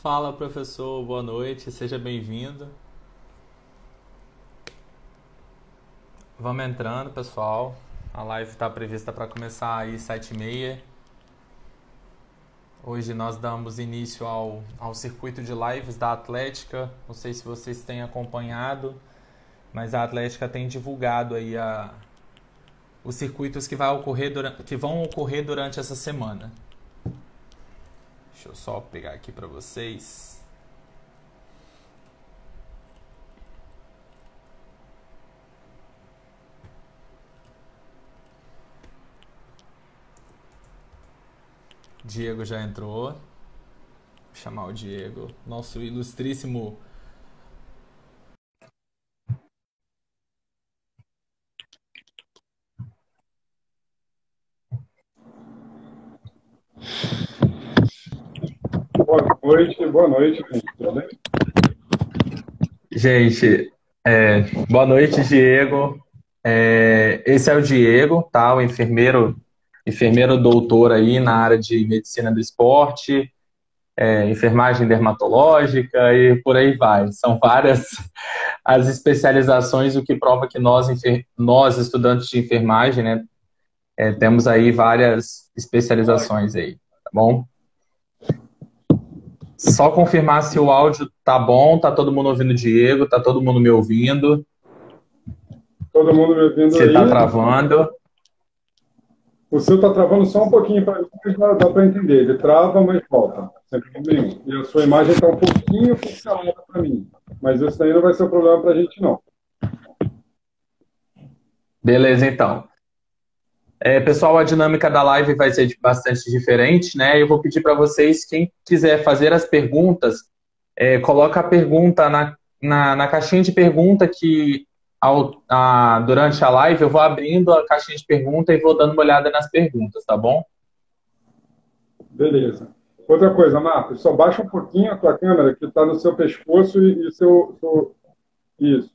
Fala, professor, boa noite, seja bem-vindo. Vamos entrando, pessoal. A live está prevista para começar aí 7h30. Hoje nós damos início ao circuito de lives da Atlética. Não sei se vocês têm acompanhado, mas a Atlética tem divulgado aí os circuitos que vão ocorrer durante essa semana. Deixa eu só pegar aqui para vocês. Diego já entrou. Vou chamar o Diego, nosso ilustríssimo. Boa noite, gente. Tudo bem? Gente, boa noite, Diego. Esse é o Diego, tá? O enfermeiro doutor aí na área de medicina do esporte, enfermagem dermatológica e por aí vai. São várias as especializações, o que prova que nós estudantes de enfermagem, né, temos aí várias especializações aí, tá bom? Só confirmar se o áudio tá bom, tá todo mundo ouvindo o Diego, tá todo mundo me ouvindo. Todo mundo me ouvindo Se tá aí? travando. O seu está travando só um pouquinho para mim, mas dá para entender. Ele trava, mas volta, sem problema nenhum. E a sua imagem está um pouquinho pixelada para mim. Mas isso aí não vai ser um problema para a gente, não. Beleza, então. Pessoal, a dinâmica da live vai ser bastante diferente, né? Eu vou pedir para vocês, quem quiser fazer as perguntas, coloca a pergunta na caixinha de pergunta que durante a live eu vou abrindo a caixinha de pergunta e vou dando uma olhada nas perguntas, tá bom? Beleza. Outra coisa, Marcos, só baixa um pouquinho a tua câmera, que está no seu pescoço e seu... Isso.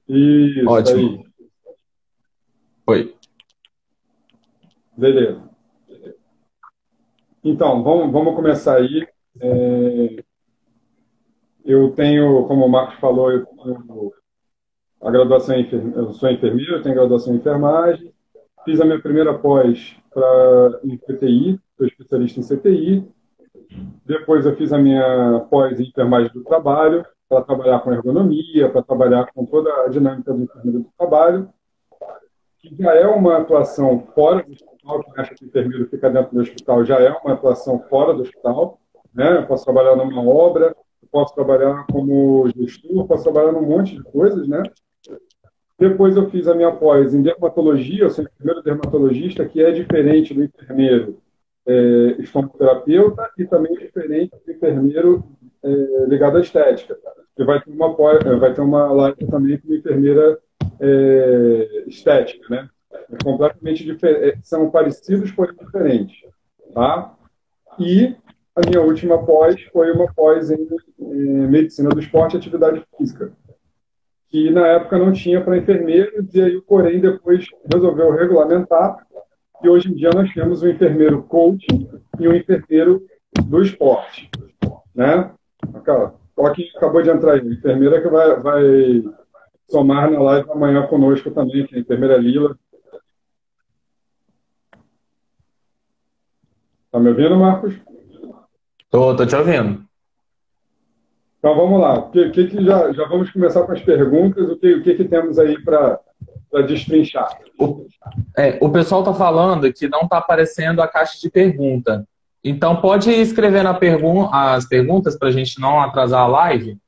Isso, Ótimo. aí. Oi. Beleza. Então, vamos começar aí. Eu tenho, como o Marcos falou, eu tenho a graduação eu sou enfermeiro, tenho graduação em enfermagem, fiz a minha primeira pós em CTI, sou especialista em CTI, depois eu fiz a minha pós em enfermagem do trabalho, para trabalhar com ergonomia, para trabalhar com toda a dinâmica do enfermeiro do trabalho, que já é uma atuação fora do hospital, que acha que o enfermeiro fica dentro do hospital, já é uma atuação fora do hospital, né? Eu posso trabalhar numa obra, eu posso trabalhar como gestor, posso trabalhar num monte de coisas, né? Depois eu fiz a minha pós em dermatologia, eu sou enfermeiro dermatologista, que é diferente do enfermeiro estomoterapeuta e também é diferente do enfermeiro ligado à estética. Que vai ter uma live também com uma enfermeira estética, né? É completamente diferente, são parecidos, porém diferentes, tá? E a minha última pós foi uma pós em medicina do esporte e atividade física, que na época não tinha para enfermeiros, e aí o Corém depois resolveu regulamentar, e hoje em dia nós temos um enfermeiro coaching e um enfermeiro do esporte, né? Olha quem acabou de entrar aí, a enfermeira que vai somar na live amanhã conosco também, que é a enfermeira Lila. Tá me ouvindo, Marcos? Tô te ouvindo. Então vamos lá. Já vamos começar com as perguntas. O que temos aí para destrinchar? O pessoal tá falando que não tá aparecendo a caixa de pergunta. Então pode ir escrevendo as perguntas para a gente não atrasar a live.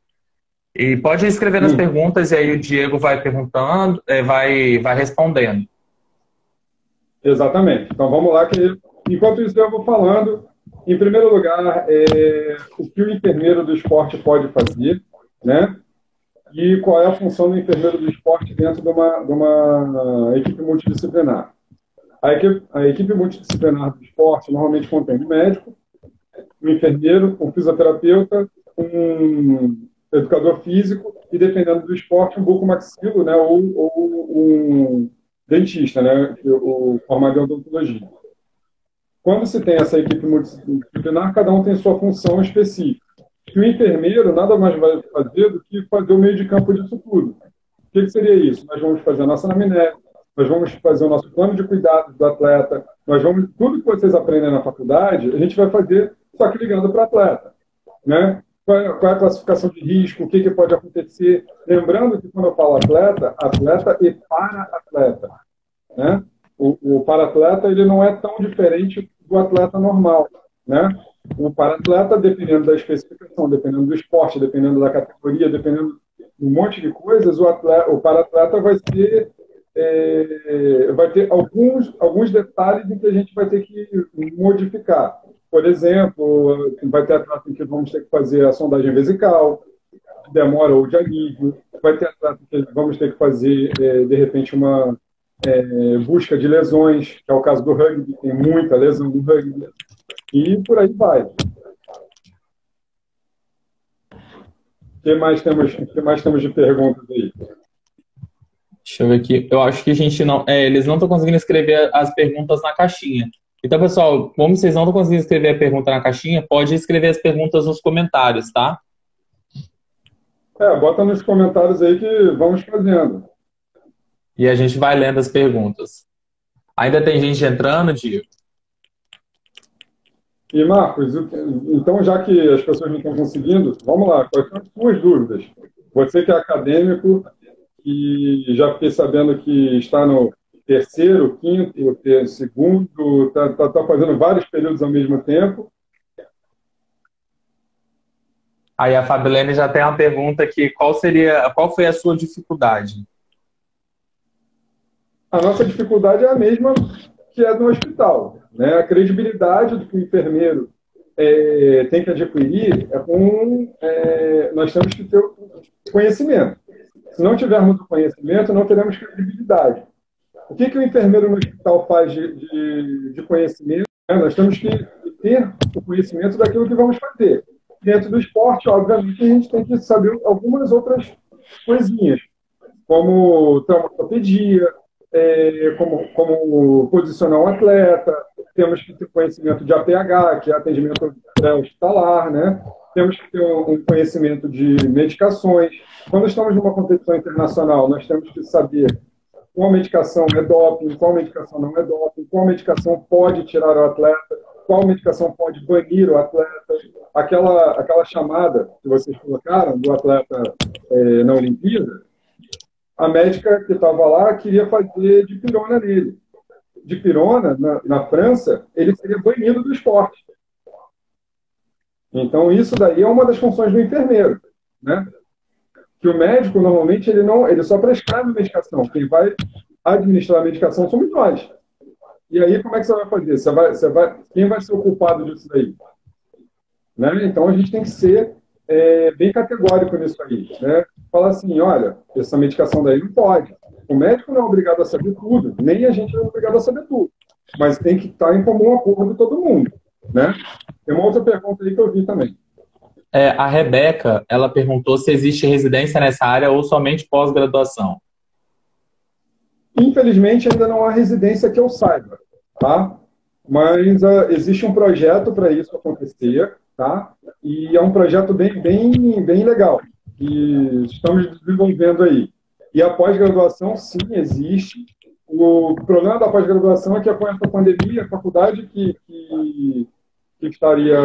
E pode ir escrevendo as perguntas e aí o Diego vai perguntando, vai respondendo. Exatamente. Então vamos lá, que enquanto isso eu vou falando. Em primeiro lugar, o que o enfermeiro do esporte pode fazer, né? E qual é a função do enfermeiro do esporte dentro de uma equipe multidisciplinar. A equipe multidisciplinar do esporte normalmente contém um médico, um enfermeiro, um fisioterapeuta, um educador físico e, dependendo do esporte, um bucomaxilo, né, ou um dentista, né, o formado em odontologia. Quando se tem essa equipe multidisciplinar, cada um tem sua função específica. que o enfermeiro nada mais vai fazer do que fazer o meio de campo disso tudo. O que seria isso? Nós vamos fazer a nossa anamnese, nós vamos fazer o nosso plano de cuidados do atleta, nós vamos, tudo que vocês aprendem na faculdade, a gente vai fazer, só que ligando para o atleta, né? Qual é a classificação de risco, o que pode acontecer. Lembrando que quando eu falo atleta, atleta e para-atleta, né? O para-atleta ele não é tão diferente do atleta normal, né? O para-atleta, dependendo da especificação, dependendo do esporte, dependendo da categoria, dependendo de um monte de coisas, o para-atleta vai ter alguns detalhes em que a gente vai ter que modificar. Por exemplo, vai ter atleta em que vamos ter que fazer a sondagem vesical, de demora ou de alívio. Vai ter atleta em que vamos ter que fazer, de repente, uma busca de lesões, que é o caso do rugby, tem muita lesão no rugby. E por aí vai. O que mais temos de perguntas aí? Deixa eu ver aqui. Eu acho que a gente não. Eles não estão conseguindo escrever as perguntas na caixinha. Então, pessoal, como vocês não estão conseguindo escrever a pergunta na caixinha, pode escrever as perguntas nos comentários, tá? Bota nos comentários aí que vamos fazendo. E a gente vai lendo as perguntas. Ainda tem gente entrando, Diego? E, Marcos, então, já que as pessoas não estão conseguindo, vamos lá, quais são as suas dúvidas? Você que é acadêmico, e já fiquei sabendo que está no terceiro, quinto, segundo, está fazendo vários períodos ao mesmo tempo. Aí a Fabilene já tem uma pergunta aqui, qual foi a sua dificuldade? A nossa dificuldade é a mesma que é no hospital, né? A credibilidade do que o enfermeiro tem que adquirir nós temos que ter o conhecimento. Se não tivermos o conhecimento, não teremos credibilidade. O que o enfermeiro no hospital faz de conhecimento? Nós temos que ter o conhecimento daquilo que vamos fazer. Dentro do esporte, obviamente, a gente tem que saber algumas outras coisinhas, como traumatologia, como posicionar um atleta, temos que ter conhecimento de APH, que é atendimento pré-hospitalar, né? Temos que ter um conhecimento de medicações. Quando estamos numa competição internacional, nós temos que saber qual medicação é doping, qual medicação não é doping, qual medicação pode tirar o atleta, qual medicação pode banir o atleta. Aquela chamada que vocês colocaram do atleta na Olimpíada, a médica que estava lá queria fazer dipirona nele. Dipirona, na França, ele seria banido do esporte. Então, isso daí é uma das funções do enfermeiro, né? Que o médico, normalmente, ele só prescreve medicação. Quem vai administrar a medicação somos nós. E aí, como é que você vai fazer? Quem vai ser o culpado disso daí? Né? Então, a gente tem que ser bem categórico nisso aí. Né? Falar assim, olha, essa medicação daí não pode. O médico não é obrigado a saber tudo, nem a gente não é obrigado a saber tudo. Mas tem que estar em comum acordo todo mundo. Né? Tem uma outra pergunta aí que eu vi também. A Rebeca, ela perguntou se existe residência nessa área ou somente pós-graduação. Infelizmente, ainda não há residência que eu saiba, tá? Mas existe um projeto para isso acontecer, tá? E é um projeto bem legal, que estamos desenvolvendo aí. E a pós-graduação, sim, existe. O problema da pós-graduação é que com essa pandemia, a faculdade que estaria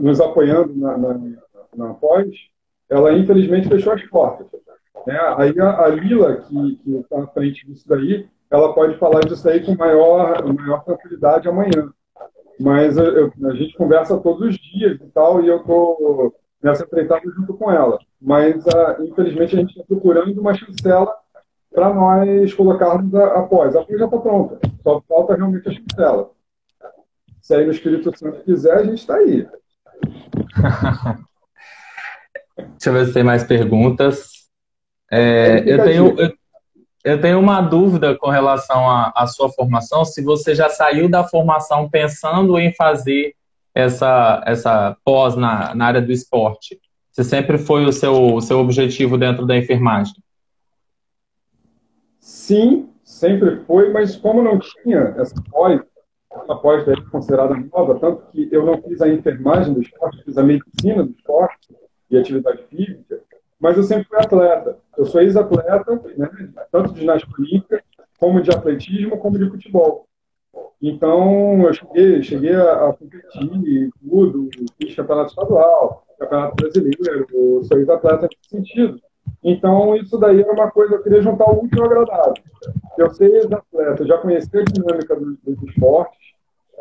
nos apoiando na pós, ela infelizmente fechou as portas. Né? Aí a Lila, que está à frente disso daí, ela pode falar disso aí com maior tranquilidade amanhã. Mas a gente conversa todos os dias e tal, e eu estou nessa empreitada junto com ela. Mas, infelizmente, a gente está procurando uma chancela para nós colocarmos a pós. A pós já está pronta, só falta realmente a chancela. Se aí no Espírito Santo quiser, a gente está aí. Deixa eu ver se tem mais perguntas. Eu tenho uma dúvida com relação à sua formação, se você já saiu da formação pensando em fazer essa pós na área do esporte. Se sempre foi o seu objetivo dentro da enfermagem? Sim, sempre foi, mas como não tinha essa pós, essa pós daí é considerada nova, tanto que eu não fiz a enfermagem do esporte, fiz a medicina do esporte e atividade física, mas eu sempre fui atleta. Eu sou ex-atleta, né, tanto de ginástica olímpica, como de atletismo, como de futebol. Então, eu cheguei a competir e tudo, fiz campeonato estadual, campeonato brasileiro, sou ex-atleta nesse sentido. Então, isso daí era uma coisa, eu queria juntar o útil ao agradável. Eu ser ex-atleta, já conheci a dinâmica dos esportes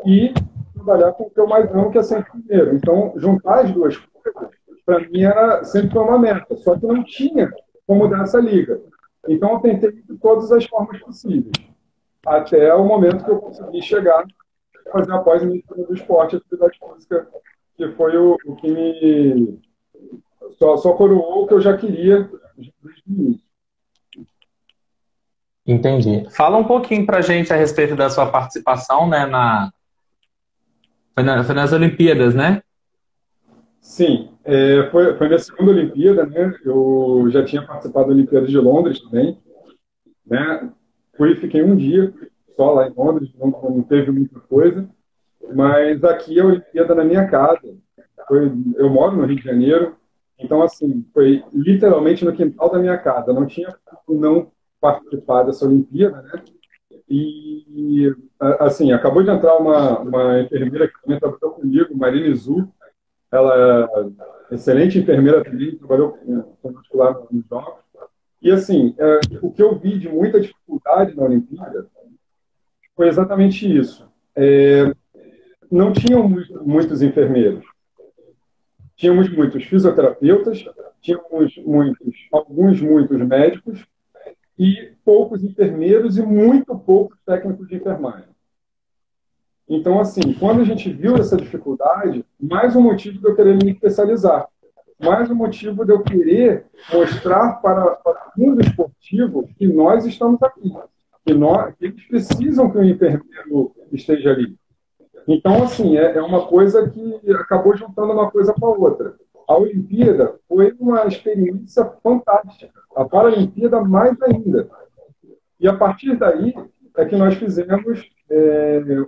e trabalhar com o que eu mais amo, que é ser enfermeiro. Então, juntar as duas coisas, para mim, sempre foi uma meta, só que não tinha como dar essa liga. Então, eu tentei de todas as formas possíveis, até o momento que eu consegui chegar a fazer a pós-medicina do esporte e atividade física, que foi o que me só coroou o que eu já queria desde o início. Entendi. Fala um pouquinho pra gente a respeito da sua participação, né, foi nas Olimpíadas, né? Sim, foi minha segunda Olimpíada, né? Eu já tinha participado da Olimpíada de Londres também, né? Fiquei um dia só lá em Londres, não teve muita coisa, mas aqui a Olimpíada na minha casa. Eu moro no Rio de Janeiro, então assim, foi literalmente no quintal da minha casa. Não tinha como não participar dessa Olimpíada, né? E assim, acabou de entrar uma enfermeira que também trabalhou comigo, Marina Izu. Ela é excelente enfermeira também, trabalhou conosco lá nos Jogos. E assim, o que eu vi de muita dificuldade na Olimpíada foi exatamente isso. Não tinham muitos enfermeiros. Tínhamos muitos fisioterapeutas, tínhamos muitos médicos e poucos enfermeiros e muito poucos técnicos de enfermagem. Então, assim, quando a gente viu essa dificuldade, mais um motivo de eu querer me especializar. Mais um motivo de eu querer mostrar para o mundo esportivo que nós estamos aqui. Que eles precisam que o enfermeiro esteja ali. Então, assim, é uma coisa que acabou juntando uma coisa com a outra. A Olimpíada foi uma experiência fantástica. A Paralimpíada, mais ainda. E a partir daí é que nós fizemos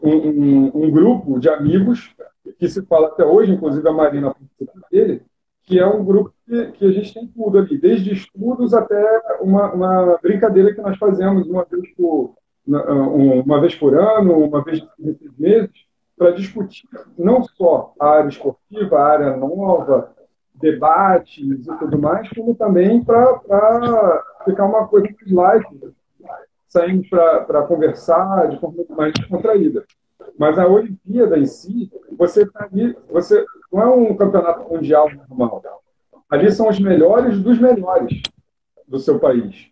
um grupo de amigos, que se fala até hoje, inclusive a Marina participa dele, que é um grupo que a gente tem tudo ali, desde estudos até uma brincadeira que nós fazemos uma vez por ano, uma vez em 6 meses, para discutir não só a área esportiva, a área nova, debates e tudo mais, como também para ficar uma coisa mais light, saímos para conversar de forma mais descontraída. Mas a Olimpíada em si, você está ali, não é um campeonato mundial normal. Ali são os melhores dos melhores do seu país,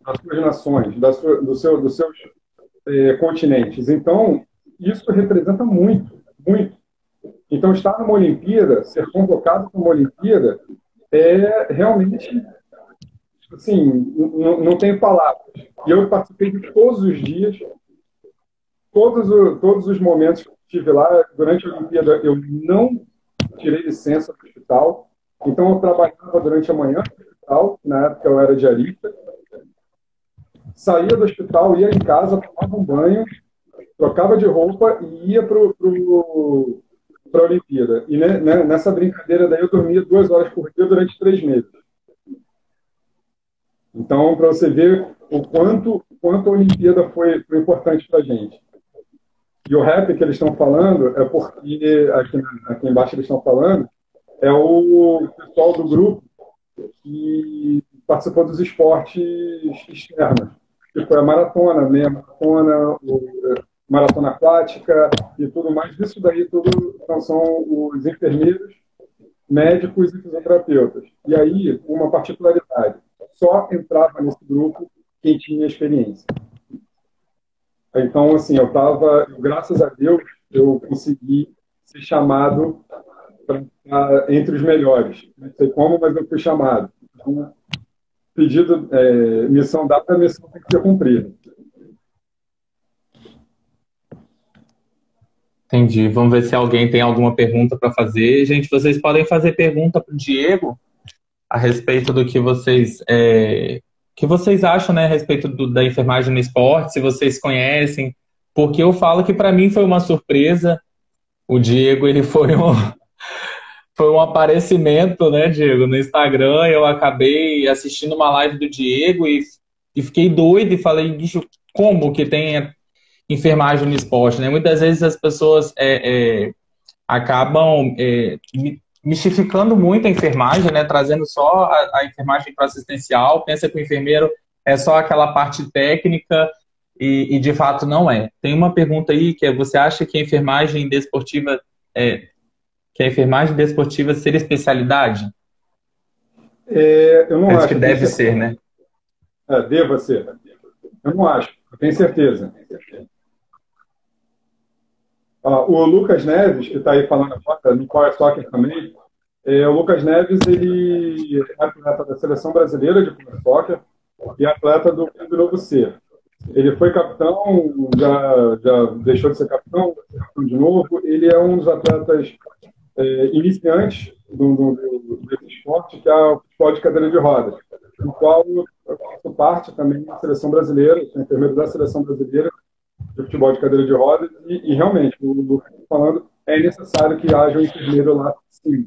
das suas nações, dos seus continentes. Então, isso representa muito, muito. Então, estar numa Olimpíada, ser convocado para uma Olimpíada, é realmente, assim, não tenho palavras. E eu participei de todos os dias, todos os momentos que estive lá. Durante a Olimpíada, eu não tirei licença do hospital. Então, eu trabalhava durante a manhã no hospital, na época eu era diarista. Saía do hospital, ia em casa, tomava um banho, trocava de roupa e ia para a Olimpíada. E nessa brincadeira daí eu dormia 2 horas por dia durante 3 meses. Então, para você ver o quanto a Olimpíada foi importante para a gente. E o rap que eles estão falando é porque, aqui embaixo eles estão falando, é o pessoal do grupo que participou dos esportes externos, que foi a maratona, meia maratona, maratona aquática e tudo mais. Isso daí tudo são os enfermeiros, médicos e fisioterapeutas. E aí, uma particularidade, só entrava nesse grupo quem tinha experiência. Então, assim, graças a Deus, eu consegui ser chamado para estar entre os melhores. Não sei como, mas eu fui chamado. Então, pedido, missão dada, a missão tem que ser cumprida. Entendi. Vamos ver se alguém tem alguma pergunta para fazer. Gente, vocês podem fazer pergunta para o Diego a respeito do que vocês acham, né, a respeito da enfermagem no esporte, se vocês conhecem, porque eu falo que para mim foi uma surpresa. O Diego, ele foi um aparecimento, né, Diego, no Instagram. Eu acabei assistindo uma live do Diego e fiquei doido e falei, bicho, como que tem enfermagem no esporte, né? Muitas vezes as pessoas acabam mistificando muito a enfermagem, né? Trazendo só a enfermagem para assistencial, pensa que o enfermeiro é só aquela parte técnica e de fato não é. Tem uma pergunta aí que é: você acha que a enfermagem desportiva seria especialidade? Eu não Penso que acho, eu tenho deve certeza. ser, né? Deva ser. Eu não acho, eu tenho certeza. O Lucas Neves, que está aí falando agora, no Power Soccer também, o Lucas Neves, ele é atleta da Seleção Brasileira de Power Soccer e atleta do Clube Novo Ser. Ele foi capitão, já deixou de ser capitão, vai ser capitão de novo. Ele é um dos atletas iniciantes desse esporte, que é o futebol de cadeira de rodas, no qual eu faço parte também da seleção brasileira, sou enfermeiro da seleção brasileira de futebol de cadeira de rodas, e realmente, o Lucas está falando, é necessário que haja um enfermeiro lá, sim.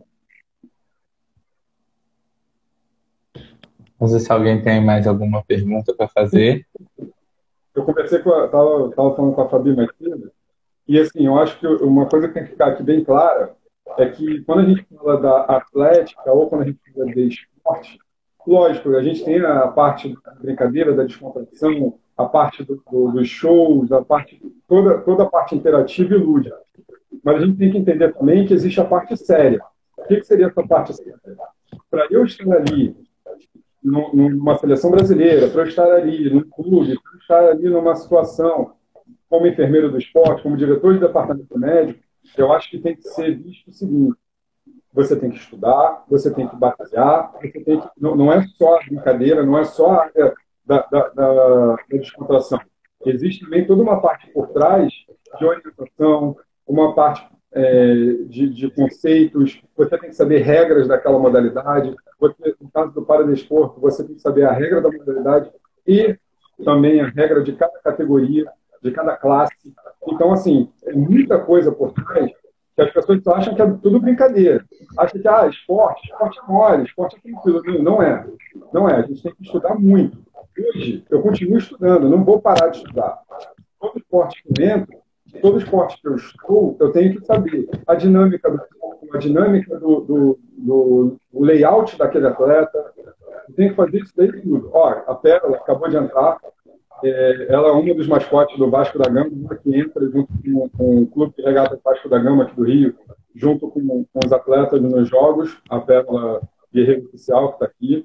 Não sei se alguém tem mais alguma pergunta para fazer. Eu conversei tava falando com a Fabi mais cedo, e assim, eu acho que uma coisa que tem que ficar aqui bem clara é que quando a gente fala da atlética ou quando a gente fala de esporte, lógico, a gente tem a parte da brincadeira, da descontração, a parte dos shows, toda a parte interativa e lúdica. Mas a gente tem que entender também que existe a parte séria. O que seria essa parte séria? Para eu estar ali numa seleção brasileira, para eu estar ali num clube, para eu estar ali numa situação como enfermeiro do esporte, como diretor de departamento médico, eu acho que tem que ser visto o seguinte: você tem que estudar, você tem que batalhar, você tem que, não é só a brincadeira, não é só a área da descontração. Existe também toda uma parte por trás de orientação, uma parte de conceitos, você tem que saber regras daquela modalidade, no caso do paradesporto, você tem que saber a regra da modalidade e também a regra de cada categoria, de cada classe. Então, assim, é muita coisa por trás que as pessoas acham que é tudo brincadeira. Acham que esporte é mole, esporte é tranquilo. Não é. Não é. A gente tem que estudar muito. Hoje, eu continuo estudando, não vou parar de estudar. Todo esporte que eu entro, todo esporte que eu estou, eu tenho que saber a dinâmica do corpo, a dinâmica do layout daquele atleta. Eu tenho que fazer isso daí tudo. Ó, a Pérola acabou de entrar, ela é uma dos mascotes do Vasco da Gama, uma que entra junto com o Clube de Regata Vasco da Gama aqui do Rio, junto com os atletas nos jogos, a Pérola Guerreiro Oficial, que está aqui.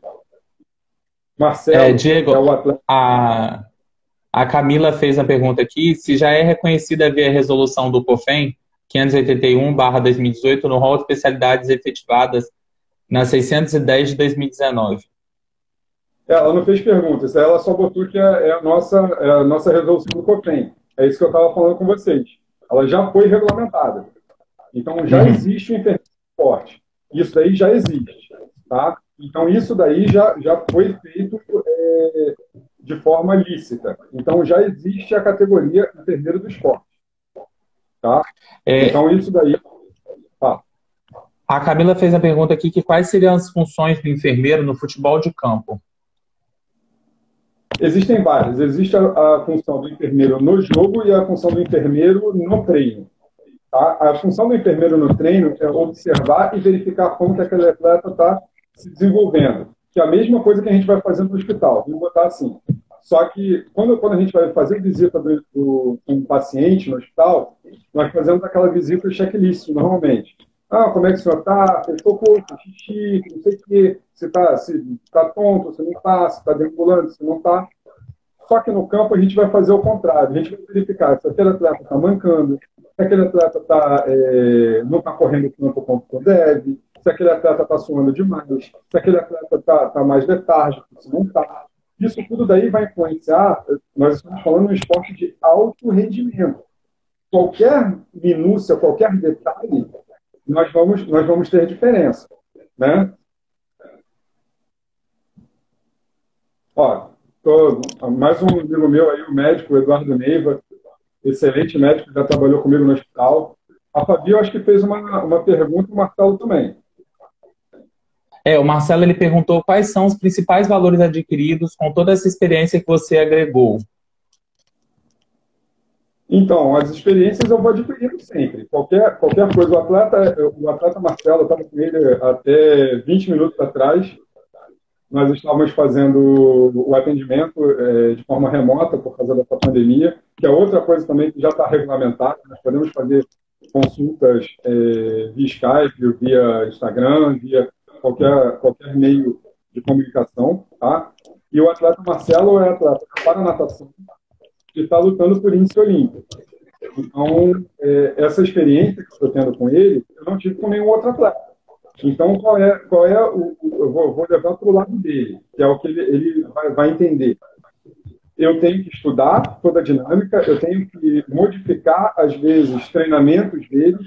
Marcelo é Diego, o atleta. a Camila fez a pergunta aqui: se já é reconhecida via resolução do COFEN 581/2018 no rol de especialidades efetivadas na 610 de 2019. Ela não fez perguntas, ela só botou que é a nossa resolução do COFEN. É isso que eu estava falando com vocês. Ela já foi regulamentada. Então, já existe o enfermeiro de esporte. Isso daí já existe. Tá? Então, isso daí já foi feito de forma lícita. Então, já existe a categoria enfermeiro do esporte. Tá? Então, isso daí... A Camila fez a pergunta aqui: que quais seriam as funções do enfermeiro no futebol de campo? Existem várias. Existe a função do enfermeiro no jogo e a função do enfermeiro no treino. Tá? A função do enfermeiro no treino é observar e verificar como que aquele atleta está se desenvolvendo. Que é a mesma coisa que a gente vai fazendo no hospital. Vamos botar assim. Só que quando a gente vai fazer visita do um paciente no hospital, nós fazemos aquela visita checklist, normalmente. Como é que o senhor está? Fez cocô, fez xixi, não sei o quê. Se tá tonto, se não está, se está deambulando, se não está. Só que no campo a gente vai fazer o contrário. A gente vai verificar se aquele atleta está mancando, se aquele atleta não está correndo tanto quanto deve, se aquele atleta está suando demais, se aquele atleta está mais letárgico, se não está. Isso tudo daí vai influenciar. Nós estamos falando de um esporte de alto rendimento. Qualquer minúcia, qualquer detalhe, nós vamos ter diferença. Né? Ó, mais um amigo meu aí, o médico, o Eduardo Neiva, excelente médico, já trabalhou comigo no hospital. A Fabi, eu acho que fez uma pergunta, o Marcelo também. O Marcelo ele perguntou quais são os principais valores adquiridos com toda essa experiência que você agregou. Então, as experiências eu vou adquirindo sempre. Qualquer coisa. O atleta Marcelo, eu estava com ele até 20 minutos atrás. Nós estávamos fazendo o atendimento de forma remota por causa dessa pandemia, que é outra coisa também que já está regulamentada. Nós podemos fazer consultas via Skype, via Instagram, via qualquer meio de comunicação. Tá? E o atleta Marcelo é atleta para natação que está lutando por índice olímpico. Então, essa experiência que eu estou tendo com ele, eu não tive com nenhum outro atleta. Então, eu vou levar para o lado dele, que é o que ele vai entender. Eu tenho que estudar toda a dinâmica, eu tenho que modificar, às vezes, treinamentos dele,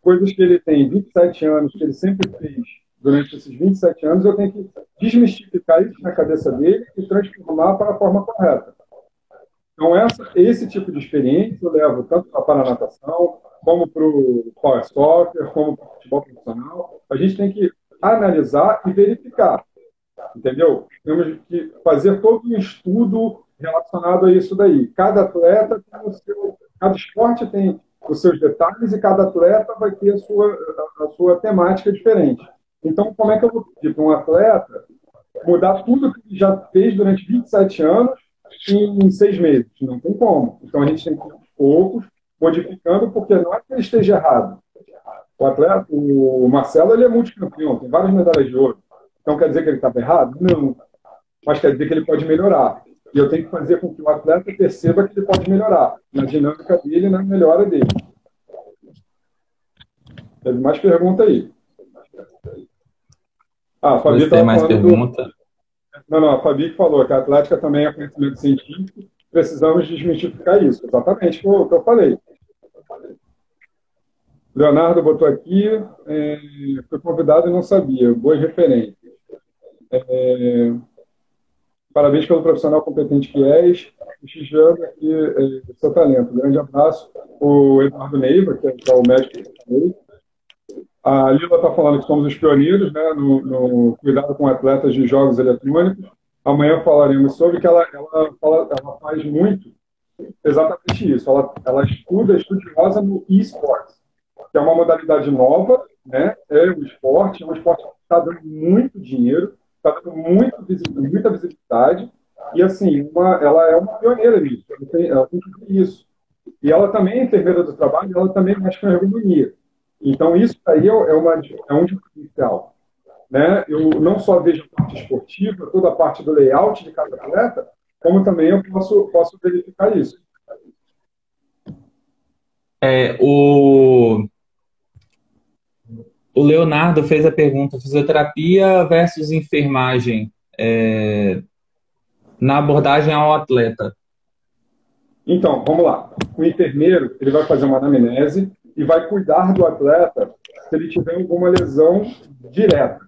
coisas que ele tem 27 anos, que ele sempre fez durante esses 27 anos, eu tenho que desmistificar isso na cabeça dele e transformar para a forma correta. Então, esse tipo de experiência eu levo tanto para a natação, como para o power soccer, como para o futebol profissional. A gente tem que analisar e verificar, entendeu? Temos que fazer todo um estudo relacionado a isso daí. Cada atleta cada esporte tem os seus detalhes e cada atleta vai ter a sua temática diferente. Então, como é que eu vou pedir para um atleta mudar tudo que ele já fez durante 27 anos em 6 meses? Não tem como. Então, a gente tem que ir aos poucos, modificando, porque não é que ele esteja errado. O Marcelo, ele é multicampeão, tem várias medalhas de ouro. Então, quer dizer que ele estava errado? Não. Mas quer dizer que ele pode melhorar. E eu tenho que fazer com que o atleta perceba que ele pode melhorar na dinâmica dele e na melhora dele. Teve mais pergunta aí. A Fabi tem mais pergunta? Não, a Fabi que falou que a atlética também é conhecimento científico. Precisamos desmistificar isso. Exatamente o que eu falei. Leonardo botou aqui, foi convidado e não sabia. Boas referências. Parabéns pelo profissional competente que és. Prestigiando aqui seu talento. Grande abraço. O Eduardo Neiva, que é o médico que eu falei. A Lila está falando que somos os pioneiros, né, no cuidado com atletas de jogos eletrônicos. Amanhã falaremos sobre que ela faz muito exatamente isso. Ela é estudiosa no eSports, que é uma modalidade nova, né? É um esporte que está dando muito dinheiro, está dando muita visibilidade, e assim, ela é uma pioneira nisso, ela tem que ver isso. E ela também é enfermeira do trabalho, ela também mexe com ergonomia. Então, isso aí é um diferencial. Né? Eu não só vejo a parte esportiva, toda a parte do layout de cada atleta, como também eu posso verificar isso. O Leonardo fez a pergunta: fisioterapia versus enfermagem na abordagem ao atleta. Então, vamos lá. O enfermeiro ele vai fazer uma anamnese e vai cuidar do atleta se ele tiver alguma lesão direta.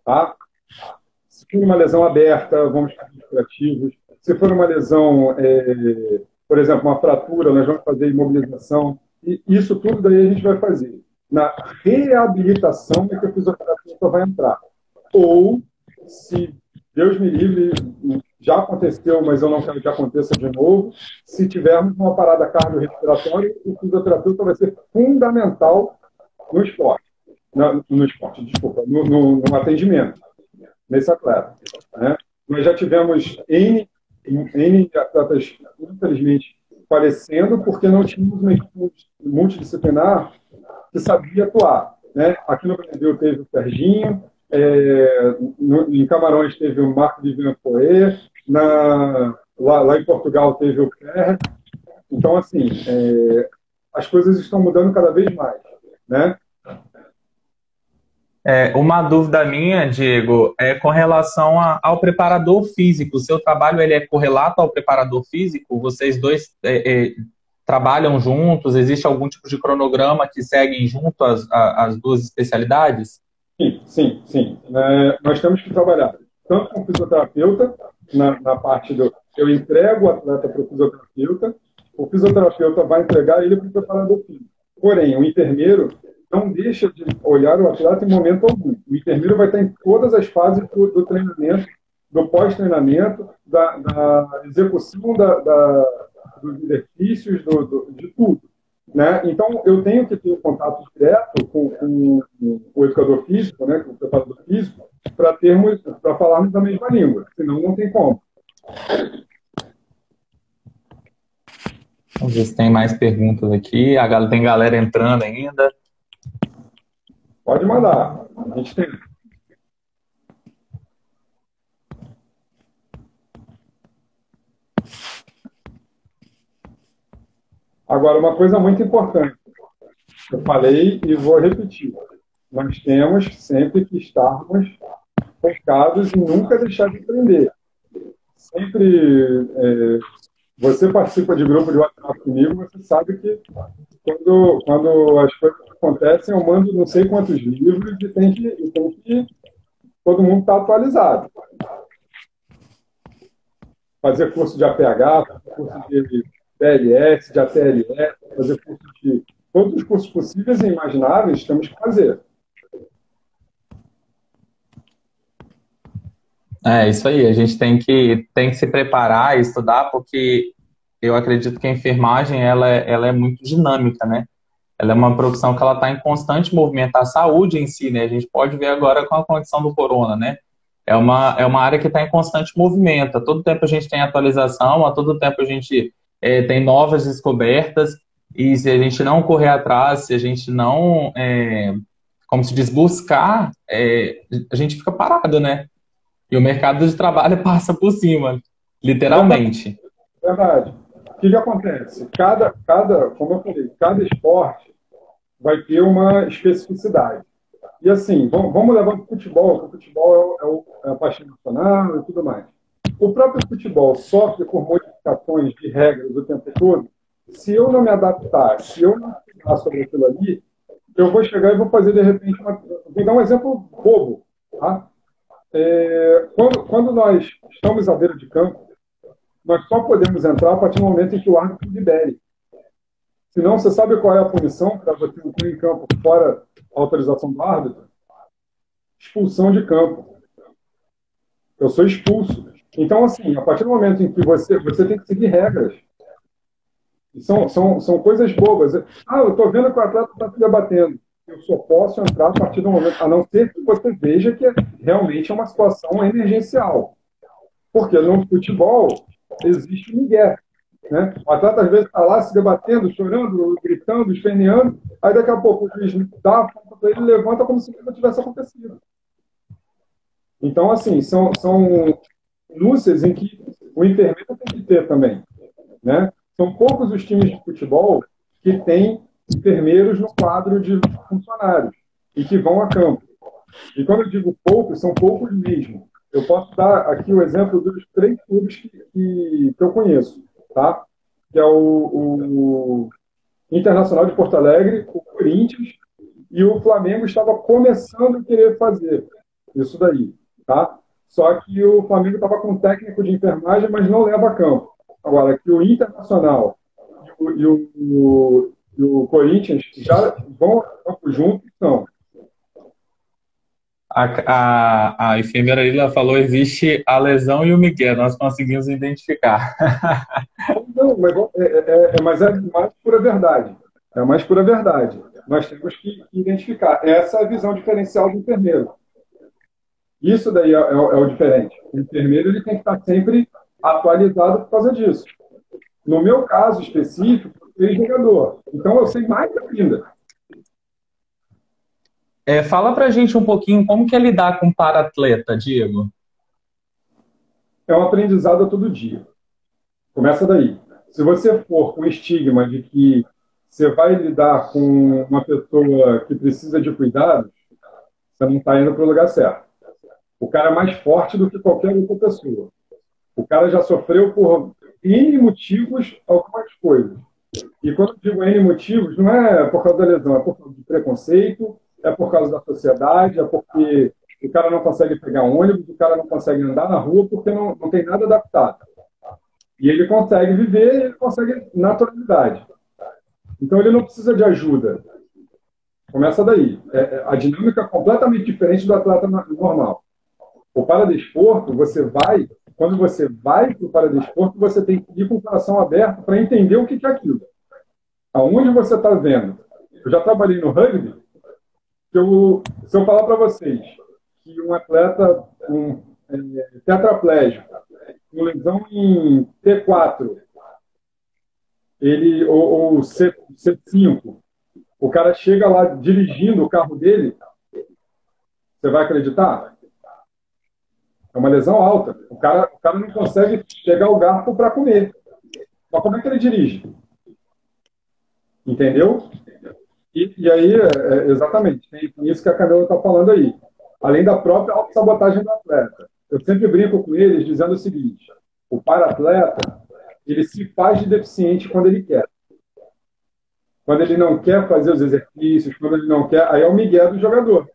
Tá? Se for uma lesão aberta, vamos fazer curativos. Se for uma lesão, por exemplo, uma fratura, nós vamos fazer imobilização. E isso tudo daí a gente vai fazer. Na reabilitação é que o fisioterapeuta vai entrar. Ou, se Deus me livre, já aconteceu, mas eu não quero que aconteça de novo, se tivermos uma parada cardiorrespiratória, o fisioterapeuta vai ser fundamental no esporte. No atendimento, nesse atleta. Né? Nós já tivemos N atletas, infelizmente, falecendo porque não tínhamos uma equipe multidisciplinar que sabia atuar. Né? Aqui no Brasil teve o Serginho, em Camarões teve o Marco Vivian Poé, lá em Portugal teve o Ferrer. Então, assim, as coisas estão mudando cada vez mais. Né? Uma dúvida minha, Diego, é com relação ao preparador físico. O seu trabalho ele é correlato ao preparador físico? Vocês dois trabalham juntos? Existe algum tipo de cronograma que seguem junto as duas especialidades? Sim. Nós temos que trabalhar tanto com o fisioterapeuta, na parte do... Eu entrego o atleta para o fisioterapeuta, o fisioterapeuta vai entregar ele para o preparador físico. Porém, o enfermeiro não deixa de olhar o atleta em momento algum. O enfermeiro vai estar em todas as fases do treinamento, do pós-treinamento, da execução dos exercícios, de tudo. Né? Então, eu tenho que ter um contato direto com o educador físico, né, com o preparador físico, para falarmos a mesma língua, senão não tem como. Vamos ver se tem mais perguntas aqui. Tem galera entrando ainda. Pode mandar. A gente tem. Agora, uma coisa muito importante. Eu falei e vou repetir. Nós temos sempre que estarmos focados em nunca deixar de aprender. Sempre, você participa de grupo de WhatsApp comigo, você sabe que quando as coisas acontecem, eu mando não sei quantos livros e tem que todo mundo estar atualizado. Fazer curso de APH, curso de DLS, de ATLS, fazer curso de... Todos os cursos possíveis e imagináveis temos que fazer. É isso aí, a gente tem que se preparar e estudar, porque eu acredito que a enfermagem ela é muito dinâmica, né? Ela é uma profissão que ela está em constante movimento. A saúde em si, né? A gente pode ver agora com a condição do corona, né? É uma área que está em constante movimento. A todo tempo a gente tem atualização, a todo tempo a gente tem novas descobertas, e se a gente não correr atrás, se a gente não, como se diz, buscar, a gente fica parado, né? E o mercado de trabalho passa por cima, literalmente. Verdade. O que acontece? Como eu falei, cada esporte vai ter uma especificidade. E assim, vamos levar para o futebol, porque o futebol é a paixão nacional e tudo mais. O próprio futebol sofre por modificações de regras o tempo todo. Se eu não me adaptar, se eu não estudar sobre aquilo ali, eu vou chegar e vou fazer, de repente, vou dar um exemplo bobo. Tá? Quando nós estamos à beira de campo, nós só podemos entrar a partir do momento em que o árbitro libere. Senão, você sabe qual é a punição para você entrar em campo fora a autorização do árbitro? Expulsão de campo. Eu sou expulso. Então, assim, a partir do momento em que você tem que seguir regras. E são coisas bobas. Eu estou vendo que o atleta está se debatendo. Eu só posso entrar a partir do momento, a não ser que você veja que realmente é uma situação emergencial. Porque no futebol existe um migué. Né? O atleta, às vezes, está lá se debatendo, chorando, gritando, esperneando, aí daqui a pouco o juiz dá a falta para ele, levanta como se nada tivesse acontecido. Então, assim, são minúcias em que o enfermeiro tem que ter também. Né? São poucos os times de futebol que têm enfermeiros no quadro de funcionários e que vão a campo. E quando eu digo poucos, são poucos mesmo. Eu posso dar aqui o exemplo dos 3 clubes que eu conheço. Tá? Que é o Internacional de Porto Alegre, o Corinthians, e o Flamengo estava começando a querer fazer isso daí. Tá? Só que o Flamengo estava com um técnico de enfermagem, mas não leva a campo. Agora, que o Internacional e o Corinthians já vão a campo juntos, não. A enfermeira Lila falou, existe a lesão e o migué, nós conseguimos identificar. Não, mas é mais pura verdade. É mais pura verdade. Nós temos que identificar. Essa é a visão diferencial do enfermeiro. Isso daí é o diferente. O enfermeiro ele tem que estar sempre atualizado por causa disso. No meu caso específico, eu sou jogador. Então eu sei mais ainda. Fala pra gente um pouquinho como que é lidar com para-atleta, Diego. É um aprendizado a todo dia. Começa daí. Se você for com o estigma de que você vai lidar com uma pessoa que precisa de cuidados, você não está indo para o lugar certo. O cara é mais forte do que qualquer outra pessoa. O cara já sofreu por N motivos algumas coisas. E quando eu digo N motivos, não é por causa da lesão, é por causa de preconceito, é por causa da sociedade, é porque o cara não consegue pegar ônibus, o cara não consegue andar na rua porque não tem nada adaptado. E ele consegue viver, ele consegue naturalidade. Então ele não precisa de ajuda. Começa daí. A dinâmica é completamente diferente do atleta normal. O paradesporto, quando você vai para o paradesporto, você tem que ir com o coração aberto para entender o que é aquilo. Aonde você está vendo? Eu já trabalhei no rugby, se eu falar para vocês que um atleta tetraplégico, com lesão em T4, ou C5, o cara chega lá dirigindo o carro dele, você vai acreditar? É uma lesão alta. O cara não consegue pegar o garfo para comer. Mas como é que ele dirige? Entendeu? E aí, exatamente, tem isso que a Camila está falando aí. Além da própria autossabotagem do atleta. Eu sempre brinco com eles dizendo o seguinte: o para-atleta, ele se faz de deficiente quando ele quer. Quando ele não quer fazer os exercícios, quando ele não quer, aí é o migué do jogador.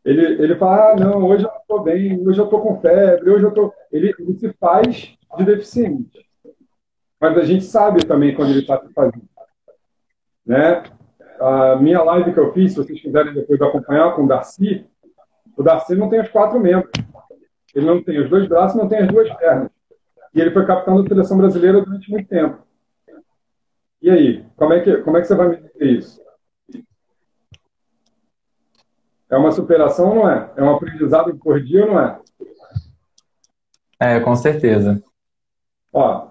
Ele fala, não, hoje eu estou bem, hoje eu estou com febre, hoje eu estou... Ele se faz de deficiente. Mas a gente sabe também quando ele está se fazendo. Né? A minha live que eu fiz, se vocês quiserem depois acompanhar com o Darcy não tem os 4 membros. Ele não tem os 2 braços, não tem as 2 pernas. E ele foi capitão da seleção brasileira durante muito tempo. E aí, como é que você vai me dizer isso? É uma superação ou não é? É um aprendizado por dia ou não é? Com certeza. Ó,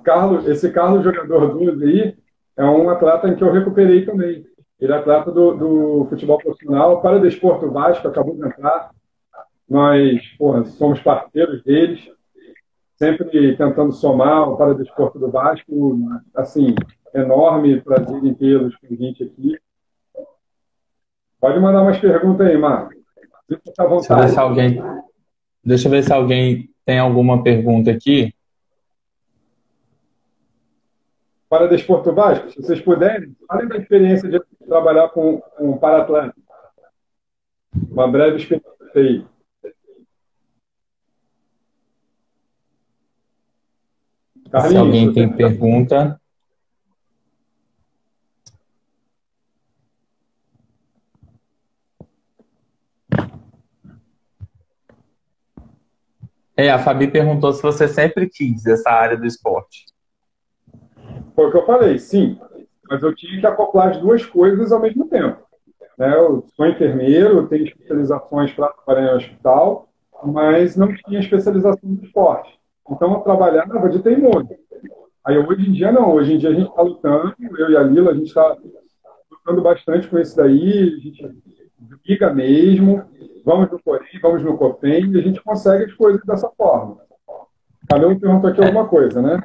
esse Carlos, jogador 12 aí, é um atleta em que eu recuperei também. Ele é atleta do futebol profissional, para o Desporto Vasco, acabou de entrar. Nós, somos parceiros deles, sempre tentando somar o para o Desporto do Vasco. Assim, enorme prazer em tê-los com a gente aqui. Pode mandar umas perguntas aí, Marcos. Deixa eu ver se alguém tem alguma pergunta aqui. Para Desporto Vasco, se vocês puderem, falem da experiência de trabalhar com um para-atleta. Uma breve experiência aí. Carlinhos, se alguém tem pergunta... A Fabi perguntou se você sempre quis essa área do esporte. Foi o que eu falei, sim. Mas eu tinha que acoplar as 2 coisas ao mesmo tempo. Né? Eu sou enfermeiro, tenho especializações para trabalhar em hospital, mas não tinha especialização no esporte. Então eu trabalhava de teimoso. Aí hoje em dia não. Hoje em dia a gente está lutando, eu e a Lila, a gente está lutando bastante com isso daí, a gente briga mesmo, vamos no Corém, vamos no Copem, e a gente consegue as coisas dessa forma. Cada um perguntou aqui alguma coisa, né?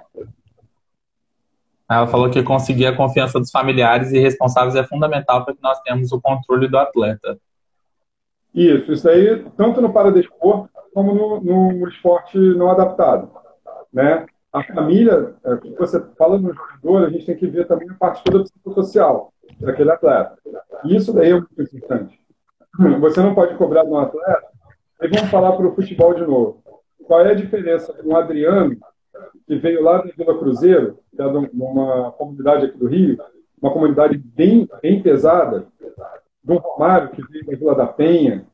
Ela falou que conseguir a confiança dos familiares e responsáveis é fundamental para que nós tenhamos o controle do atleta. Isso aí, tanto no paradesporto como no esporte não adaptado. Né? A família, quando você fala no jogador, a gente tem que ver também a parte toda psicossocial daquele atleta. E isso daí é muito importante. Você não pode cobrar de um atleta. Aí vamos falar para o futebol de novo. Qual é a diferença de um Adriano, que veio lá da Vila Cruzeiro, que é de uma comunidade aqui do Rio, uma comunidade bem, bem pesada, do Romário, que veio da Vila da Penha,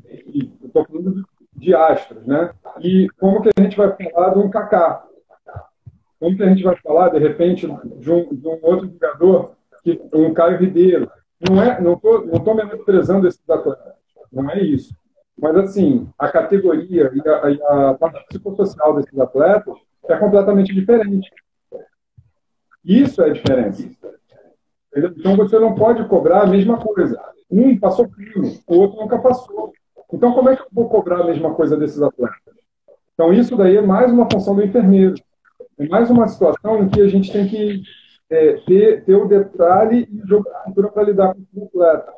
e estou falando de astros, né? E como que a gente vai falar de um Kaká? Como que a gente vai falar, de repente, de um outro jogador, um Caio Ribeiro? Não estou menosprezando esses atletas, não é isso. Mas, assim, a categoria e a parte psicossocial desses atletas é completamente diferente. Isso é a diferença. Então, você não pode cobrar a mesma coisa. Um passou crime, o outro nunca passou. Então, como é que eu vou cobrar a mesma coisa desses atletas? Então, isso daí é mais uma função do enfermeiro. É mais uma situação em que a gente tem que ter o detalhe e o jogo de cintura para lidar com o atleta.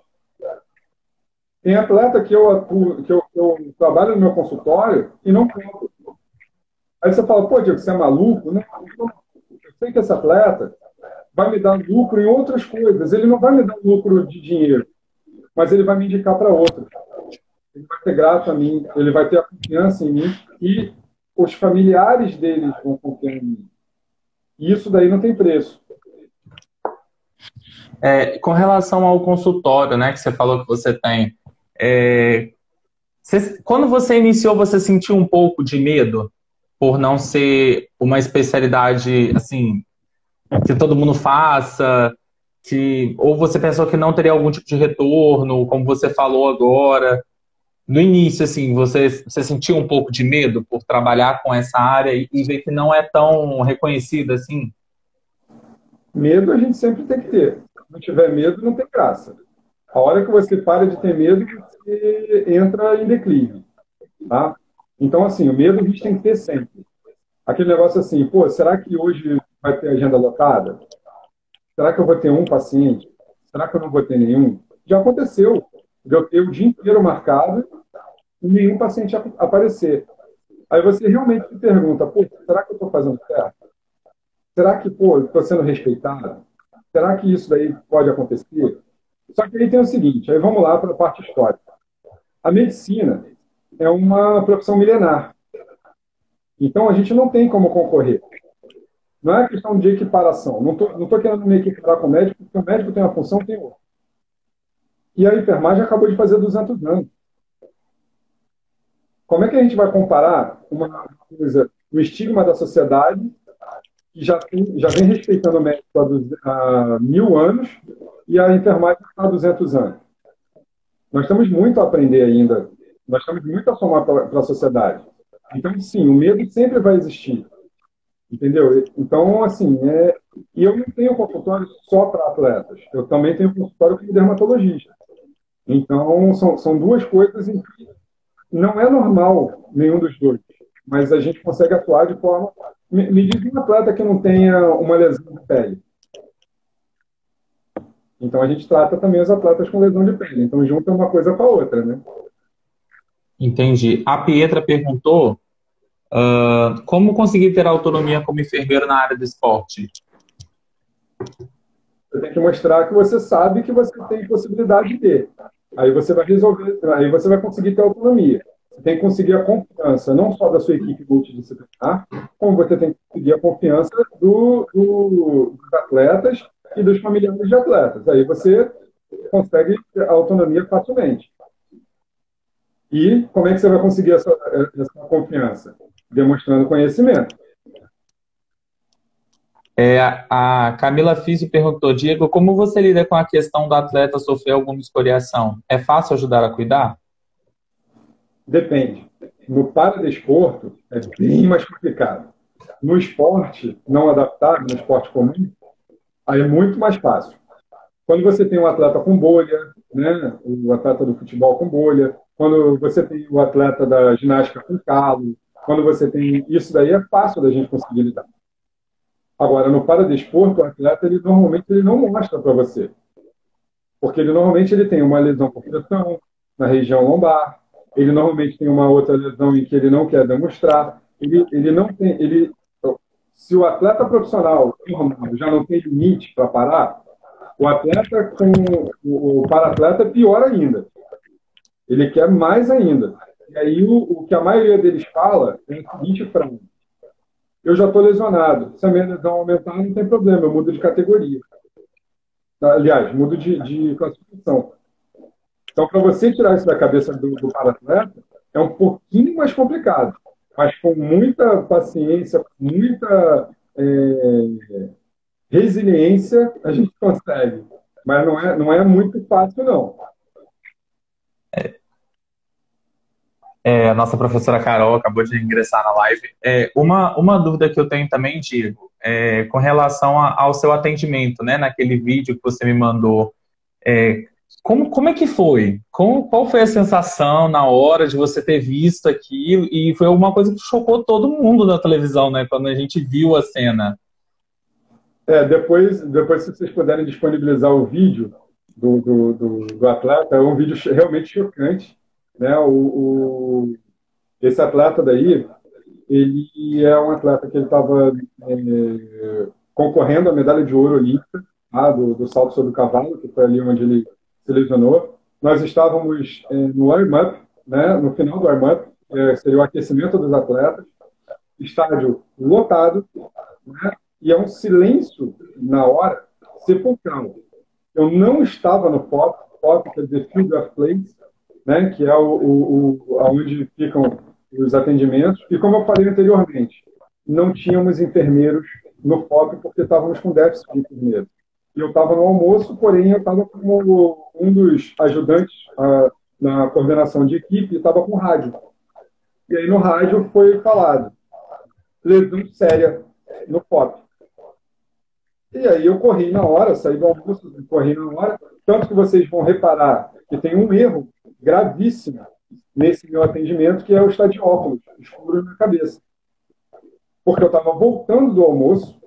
Tem atleta que eu trabalho no meu consultório e não cobro. Aí você fala, pô, Diego, você é maluco? Não, eu sei que esse atleta vai me dar lucro em outras coisas. Ele não vai me dar lucro de dinheiro, mas ele vai me indicar para outros. Ele vai ser grato a mim, ele vai ter a confiança em mim. E os familiares deles vão confiar em mim. E isso daí não tem preço. Com relação ao consultório, né, que você falou que você tem, quando você iniciou, você sentiu um pouco de medo por não ser uma especialidade assim que todo mundo faça, ou você pensou que não teria algum tipo de retorno, como você falou agora? No início, assim, você sentiu um pouco de medo por trabalhar com essa área e ver que não é tão reconhecida assim? Medo a gente sempre tem que ter. Se não tiver medo, não tem graça. A hora que você para de ter medo, você entra em declínio, tá? Então, assim, o medo a gente tem que ter sempre. Aquele negócio assim, pô, será que hoje vai ter agenda lotada? Será que eu vou ter um paciente? Será que eu não vou ter nenhum? Já aconteceu. De eu ter o dia inteiro marcado e nenhum paciente aparecer. Aí você realmente se pergunta, pô, será que eu estou fazendo certo? Será que, pô, estou sendo respeitado? Será que isso daí pode acontecer? Só que aí tem o seguinte, aí vamos lá para a parte histórica. A medicina é uma profissão milenar. Então a gente não tem como concorrer. Não é questão de equiparação. Não tô querendo me equiparar com o médico, porque o médico tem uma função, tem outra. E a enfermagem acabou de fazer 200 anos. Como é que a gente vai comparar uma coisa, o estigma da sociedade, que já vem respeitando o médico há 1000 anos, e a enfermagem há 200 anos? Nós temos muito a aprender ainda. Nós temos muito a somar para a sociedade. Então, sim, o medo sempre vai existir. Entendeu? Então, assim, e eu não tenho consultório só para atletas. Eu também tenho consultório como dermatologista. Então, são duas coisas em que não é normal nenhum dos dois, mas a gente consegue atuar de forma. Me diz um atleta que não tenha uma lesão de pele. Então, a gente trata também os atletas com lesão de pele. Então, junta uma coisa com a outra, né? Entendi. A Pietra perguntou, como conseguir ter autonomia como enfermeiro na área do esporte? Você tem que mostrar que você sabe que você tem possibilidade de ter. Aí você vai resolver, aí você vai conseguir ter autonomia. Você tem que conseguir a confiança, não só da sua equipe multidisciplinar, como você tem que conseguir a confiança dos atletas e dos familiares de atletas. Aí você consegue a autonomia facilmente. E como é que você vai conseguir essa confiança? Demonstrando conhecimento. A Camila Físio perguntou, Diego, como você lida com a questão do atleta sofrer alguma escoriação? É fácil ajudar a cuidar? Depende. No paradesporto, é bem mais complicado. No esporte não adaptado, no esporte comum, aí é muito mais fácil. Quando você tem um atleta com bolha, né, o atleta do futebol com bolha, quando você tem o atleta da ginástica com calo, quando você tem isso daí é fácil da gente conseguir lidar. Agora, no paradesporto, o atleta normalmente ele não mostra para você, porque ele normalmente ele tem uma lesão por pressão na região lombar, ele normalmente tem uma outra lesão em que ele não quer demonstrar, ele não tem, se o atleta profissional já não tem limite para parar, o atleta com o para-atleta é pior ainda. Ele quer mais ainda. E aí o que a maioria deles fala é a seguinte frase: eu já estou lesionado. Se a minha lesão aumentar, não tem problema, eu mudo de categoria. Aliás, mudo de classificação. Então, para você tirar isso da cabeça do para-atleta, é um pouquinho mais complicado. Mas com muita paciência, muita resiliência, a gente consegue. Mas não é muito fácil, não. A nossa professora Carol acabou de ingressar na live. Uma dúvida que eu tenho também, Diego, com relação ao seu atendimento, né? Naquele vídeo que você me mandou. Como é que foi? Qual foi a sensação na hora de você ter visto aquilo? E foi uma coisa que chocou todo mundo na televisão, né? Quando a gente viu a cena. Depois, se vocês puderem disponibilizar o vídeo do atleta, é um vídeo realmente chocante, né? Esse atleta daí, ele é um atleta que ele estava concorrendo à medalha de ouro olímpica, tá? do salto sobre o cavalo, que foi ali onde ele se lesionou. Nós estávamos no warm-up, né? No final do warm-up, seria o aquecimento dos atletas, estádio lotado, né? E é um silêncio na hora sepulcral. Eu não estava no FOP, quer dizer, Field of Plays, né? Que é onde ficam os atendimentos. E como eu falei anteriormente, não tínhamos enfermeiros no FOP porque estávamos com déficit de enfermeiros. E eu estava no almoço, porém eu estava como um dos ajudantes na coordenação de equipe e estava com rádio. E aí no rádio foi falado, lesão séria no FOP. E aí eu corri na hora, saí do almoço, corri na hora, tanto que vocês vão reparar que tem um erro gravíssimo nesse meu atendimento, que é o estar de óculos escuro na cabeça. Porque eu estava voltando do almoço,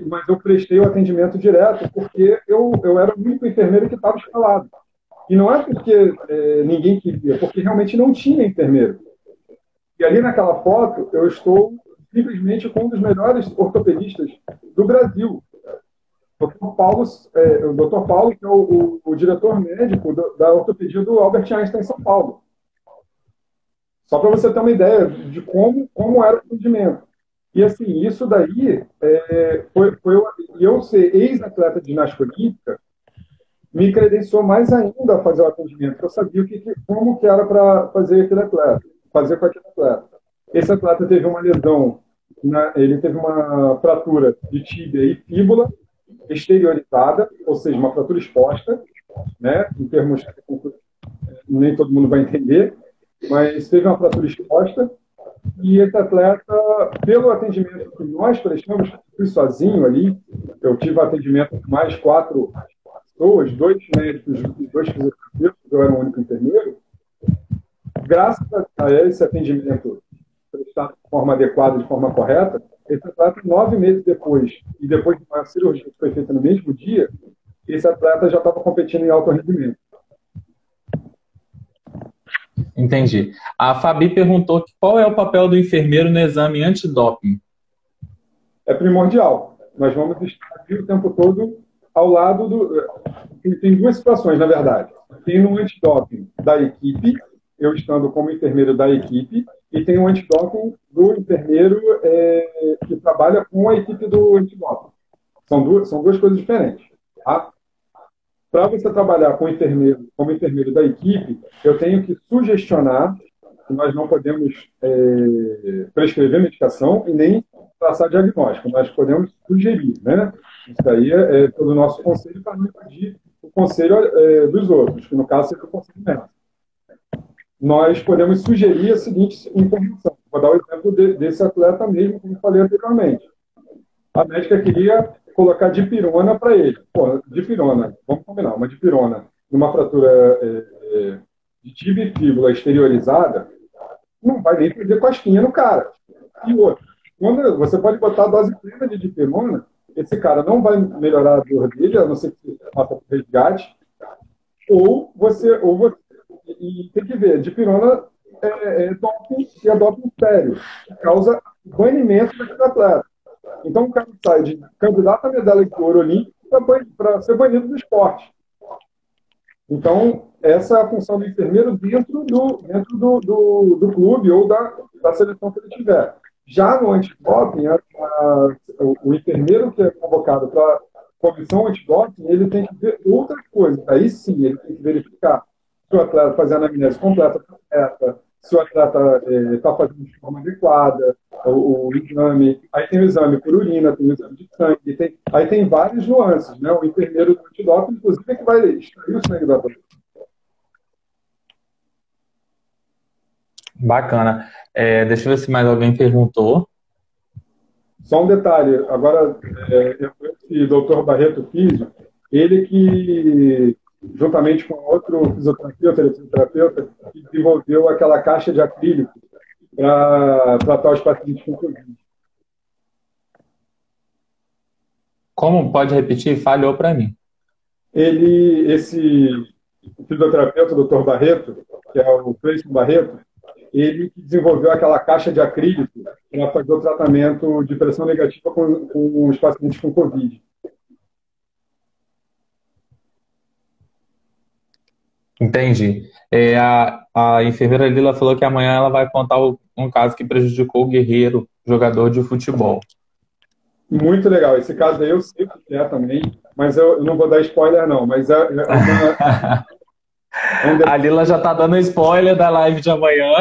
mas eu prestei o atendimento direto, porque eu era o único enfermeiro que estava escalado. E não é porque ninguém queria, porque realmente não tinha enfermeiro. E ali naquela foto, eu estou simplesmente com um dos melhores ortopedistas do Brasil. O Dr. Paulo, que é o diretor médico da ortopedia do Albert Einstein em São Paulo. Só para você ter uma ideia de como era o atendimento. E assim, isso daí, eu ser ex-atleta de ginástica olímpica, me credenciou mais ainda a fazer o atendimento, porque eu sabia como que era para fazer com aquele atleta. Esse atleta teve uma lesão, ele teve uma fratura de tíbia e fíbula exteriorizada, ou seja, uma fratura exposta, né? Em termos nem todo mundo vai entender, mas teve uma fratura exposta. E esse atleta, pelo atendimento que nós prestamos, fui sozinho ali, eu tive atendimento com mais 4 pessoas, 2 médicos e 2 fisioterapeutas, eu era o único enfermeiro. Graças a esse atendimento prestado de forma adequada, de forma correta, esse atleta, 9 meses depois, e depois de uma cirurgia que foi feita no mesmo dia, esse atleta já estava competindo em alto rendimento. Entendi. A Fabi perguntou qual é o papel do enfermeiro no exame antidoping. É primordial. Nós vamos estar aqui o tempo todo ao lado do... Tem 2 situações, na verdade. Tem um antidoping da equipe, eu estando como enfermeiro da equipe, e tem um antidoping do enfermeiro que trabalha com a equipe do antidoping. São duas coisas diferentes. Tá? Para você trabalhar como enfermeiro da equipe, eu tenho que sugestionar que nós não podemos prescrever medicação e nem traçar diagnóstico. Nós podemos sugerir, né? Isso daí é pelo nosso conselho para não impedir o conselho dos outros, que no caso seria o conselho médico. Nós podemos sugerir a seguinte informação. Vou dar o exemplo desse atleta mesmo, como eu falei anteriormente. A médica queria colocar dipirona para ele. Pô, dipirona, vamos combinar, uma dipirona numa fratura de tíbia e fíbula exteriorizada, não vai nem fazer cosquinha no cara. E outra, quando você pode botar a dose plena de dipirona, esse cara não vai melhorar a dor dele, a não ser que você faça resgate, ou você e tem que ver, dipirona é doping, e é doping sério, que causa banimento daquele atleta. Então o cara sai de candidato a medalha de ouro olímpico para ser banido do esporte. Então, essa é a função do enfermeiro dentro do clube ou da seleção que ele tiver. Já no antidoping, o enfermeiro que é convocado para a comissão antidoping, ele tem que ver outras coisas. Aí sim, ele tem que verificar se o atleta fazer a anamnese completa, se o atleta está fazendo de forma adequada, o exame. Aí tem o exame por urina, tem o exame de sangue, aí tem várias nuances, né? O enfermeiro do antidoping, inclusive, é que vai extrair o sangue do atleta. Bacana. Deixa eu ver se mais alguém perguntou. Só um detalhe, agora, esse doutor Barreto Físio, ele que, juntamente com outro fisioterapeuta, que desenvolveu aquela caixa de acrílico para tratar os pacientes com Covid. Como? Pode repetir? Falhou para mim. Esse fisioterapeuta, doutor Barreto, que é o Cleison Barreto, ele que desenvolveu aquela caixa de acrílico para fazer o tratamento de pressão negativa com os pacientes com Covid. Entendi. A enfermeira Lila falou que amanhã ela vai contar um caso que prejudicou o Guerreiro, jogador de futebol. Muito legal. Esse caso aí eu sei o que é também, mas eu não vou dar spoiler, não. Mas é um A Lila já tá dando spoiler da live de amanhã.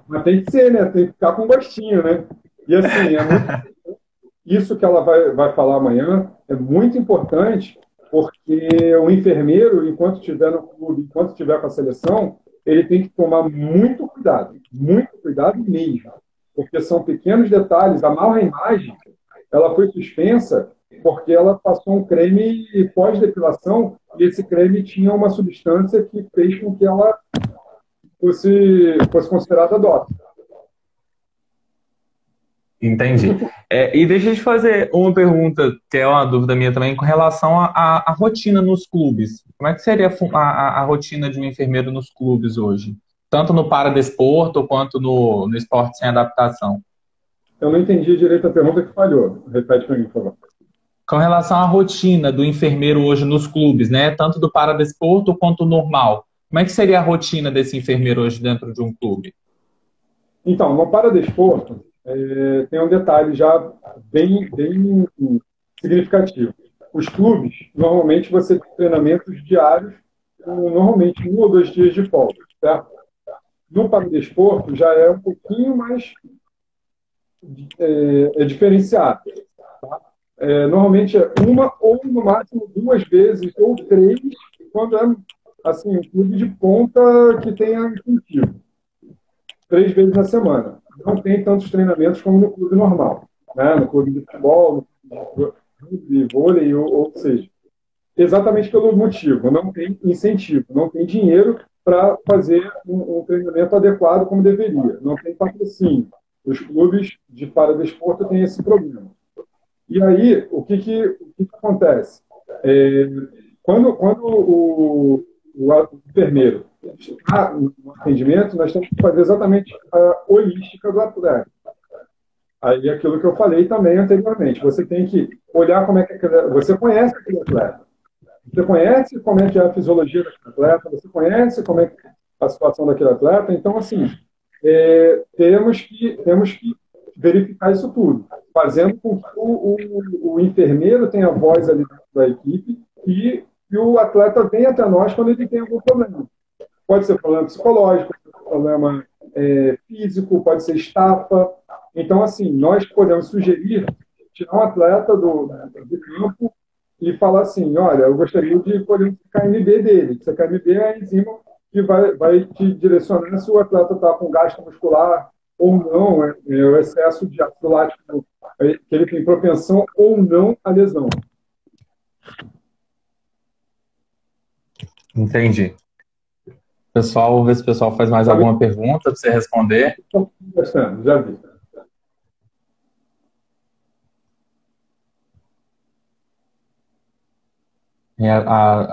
mas tem que ser, né? Tem que ficar com gostinho, né? E assim, isso que ela vai falar amanhã é muito importante, porque o enfermeiro, enquanto estiver no clube, enquanto estiver com a seleção, ele tem que tomar muito cuidado mesmo, porque são pequenos detalhes. A Malha Imagem, ela foi suspensa porque ela passou um creme pós-depilação e esse creme tinha uma substância que fez com que ela fosse considerada doping. Entendi. E deixa eu te fazer uma pergunta, que é uma dúvida minha também, com relação à rotina nos clubes. Como é que seria a rotina de um enfermeiro nos clubes hoje? Tanto no paradesporto quanto no esporte sem adaptação. Eu não entendi direito a pergunta que falhou. Repete para mim, por favor. Com relação à rotina do enfermeiro hoje nos clubes, né? Tanto do paradesporto quanto normal. Como é que seria a rotina desse enfermeiro hoje dentro de um clube? Então, no paradesporto, tem um detalhe já bem significativo. Os clubes, normalmente, você tem treinamentos diários, com normalmente 1 ou 2 dias de folga, certo? No paradesporto, já é um pouquinho mais diferenciado. Normalmente é uma ou, no máximo, 2 vezes ou 3, quando é assim, um clube de ponta que tenha incentivo. 3 vezes na semana. Não tem tantos treinamentos como no clube normal, né? No clube de futebol, no clube de vôlei, ou seja, exatamente pelo motivo, não tem incentivo, não tem dinheiro para fazer um treinamento adequado como deveria, não tem patrocínio. Os clubes de paradesporto têm esse problema. E aí, o que acontece? É, quando o enfermeiro está no atendimento, nós temos que fazer exatamente a holística do atleta. Aí, aquilo que eu falei também anteriormente, você tem que olhar como é que você conhece aquele atleta. Você conhece como é que é a fisiologia daquele atleta, você conhece como é que é a situação daquele atleta. Então, assim, temos que verificar isso tudo, fazendo com que o enfermeiro tenha voz ali dentro da equipe e o atleta venha até nós quando ele tem algum problema. Pode ser problema psicológico, pode ser problema físico, pode ser estafa. Então, assim, nós podemos sugerir tirar um atleta do campo e falar assim, olha, eu gostaria de colher um KMB dele. Esse KMB é a enzima que vai te direcionar se o atleta está com gasto muscular ou não, o excesso de ácido lático, que ele tem propensão ou não à lesão. Entendi. Pessoal, vamos ver se o pessoal faz mais alguma pergunta para você responder. Já vi.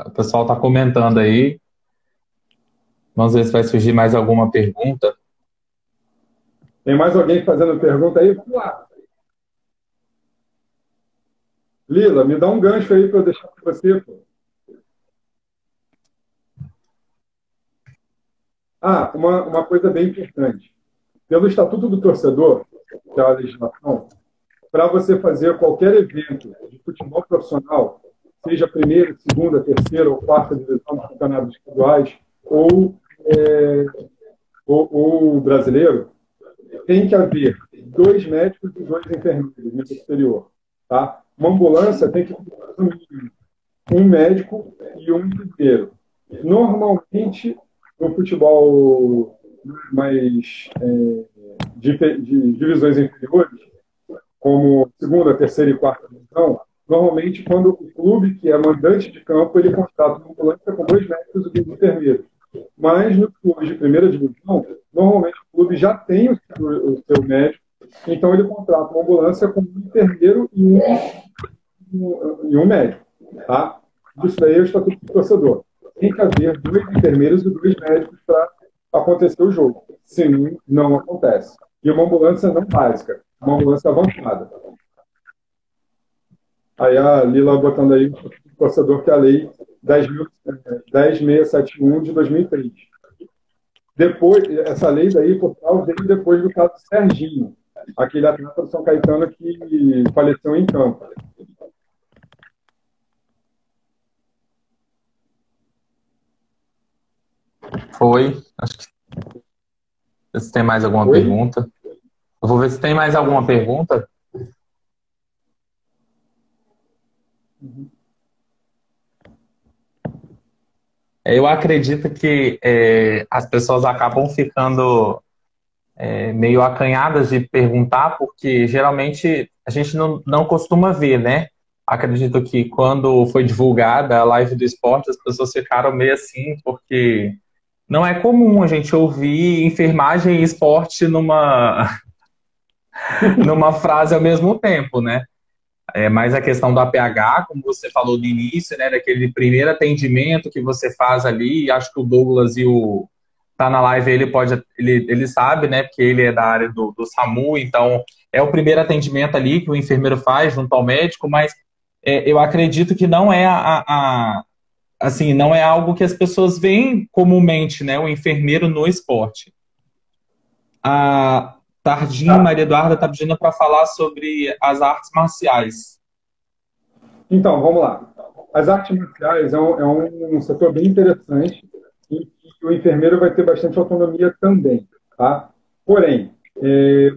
O pessoal está comentando aí. Vamos ver se vai surgir mais alguma pergunta. Tem mais alguém fazendo pergunta aí? Vamos lá. Lila, me dá um gancho aí para eu deixar para você, pô. Uma coisa bem importante. Pelo Estatuto do Torcedor, que é a legislação, para você fazer qualquer evento de futebol profissional, seja primeira, segunda, terceira ou quarta divisão dos campeonatos estaduais ou brasileiro, tem que haver 2 médicos e 2 enfermeiros no exterior. Tá? Uma ambulância tem que ter um médico e um enfermeiro. Normalmente, no futebol mais de divisões inferiores, como segunda, terceira e quarta divisão, normalmente quando o clube que é mandante de campo, ele contrata uma ambulância com 2 médicos e 2 enfermeiros. Mas nos clubes de primeira divisão, normalmente o clube já tem o seu médico, então ele contrata uma ambulância com um enfermeiro e um médico. Tá? Isso daí é o estatuto do torcedor. Tem que haver 2 enfermeiros e 2 médicos para acontecer o jogo. Senão, não acontece. E uma ambulância não básica, uma ambulância avançada. Aí a Lila botando aí o torcedor que a lei 10.671 de 2003. Depois, essa lei daí, Portugal, veio depois do caso do Serginho, aquele atleta do São Caetano que faleceu em campo. Foi. Acho que se tem mais alguma Oi? pergunta. Eu vou ver se tem mais alguma pergunta. Eu acredito que as pessoas acabam ficando meio acanhadas de perguntar, porque geralmente a gente não costuma ver, né? Acredito que quando foi divulgada a live do esporte, as pessoas ficaram meio assim, porque não é comum a gente ouvir enfermagem e esporte numa frase ao mesmo tempo, né? Mais a questão do APH, como você falou no início, né? Daquele primeiro atendimento que você faz ali, acho que o Douglas tá na live, ele sabe, né? Porque ele é da área do SAMU, então é o primeiro atendimento ali que o enfermeiro faz junto ao médico, mas eu acredito que não é assim, não é algo que as pessoas veem comumente, né? O enfermeiro no esporte. A Tardim Tá. Maria Eduarda está pedindo para falar sobre as artes marciais. Então, vamos lá. As artes marciais é um setor bem interessante e que o enfermeiro vai ter bastante autonomia também, tá? Porém,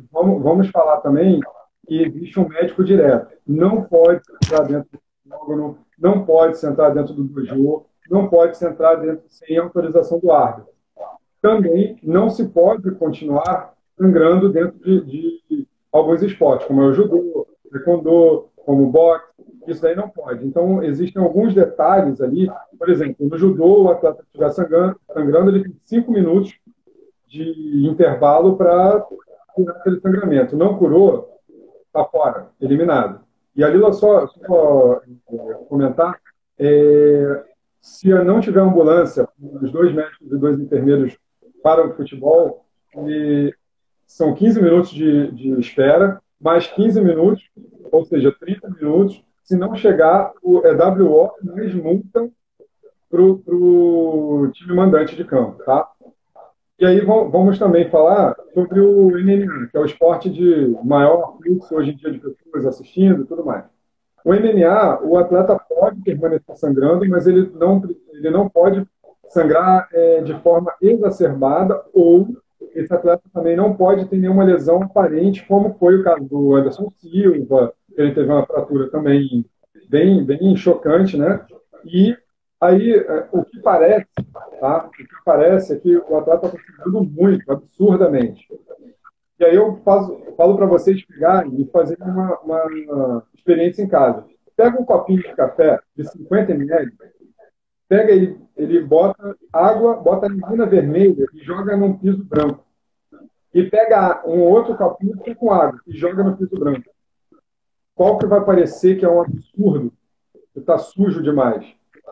vamos falar também que existe um médico direto. Não pode entrar dentro do órgão, não pode sentar dentro do dojo, não pode sentar dentro sem autorização do árbitro. Também não se pode continuar sangrando dentro de alguns esportes, como é o judô, taekwondo, como o boxe, isso daí não pode. Então, existem alguns detalhes ali, por exemplo, no judô, o atleta que estiver sangrando, ele tem 5 minutos de intervalo para curar aquele sangramento. Não curou, está fora, eliminado. E ali, só comentar, se não tiver ambulância, os 2 médicos e 2 enfermeiros para o futebol, e são 15 minutos de espera, mais 15 minutos, ou seja, 30 minutos. Se não chegar, é WO mais multa para o time mandante de campo. Tá? E aí vamos também falar sobre o MMA, que é o esporte de maior fluxo hoje em dia de pessoas assistindo e tudo mais. O MMA, o atleta pode permanecer sangrando, mas ele não pode sangrar de forma exacerbada, ou esse atleta também não pode ter nenhuma lesão aparente, como foi o caso do Anderson Silva, que ele teve uma fratura também bem, bem chocante, né? E aí, o que parece, tá? O que parece é que o atleta está sangrando muito, absurdamente. E aí eu falo para vocês pegarem e fazerem uma experiência em casa. Pega um copinho de café de 50 ml, pega ele bota água, bota limona vermelha e joga num piso branco. E pega um outro copinho com água e joga no piso branco. Qual que vai parecer que é um absurdo, que está sujo demais?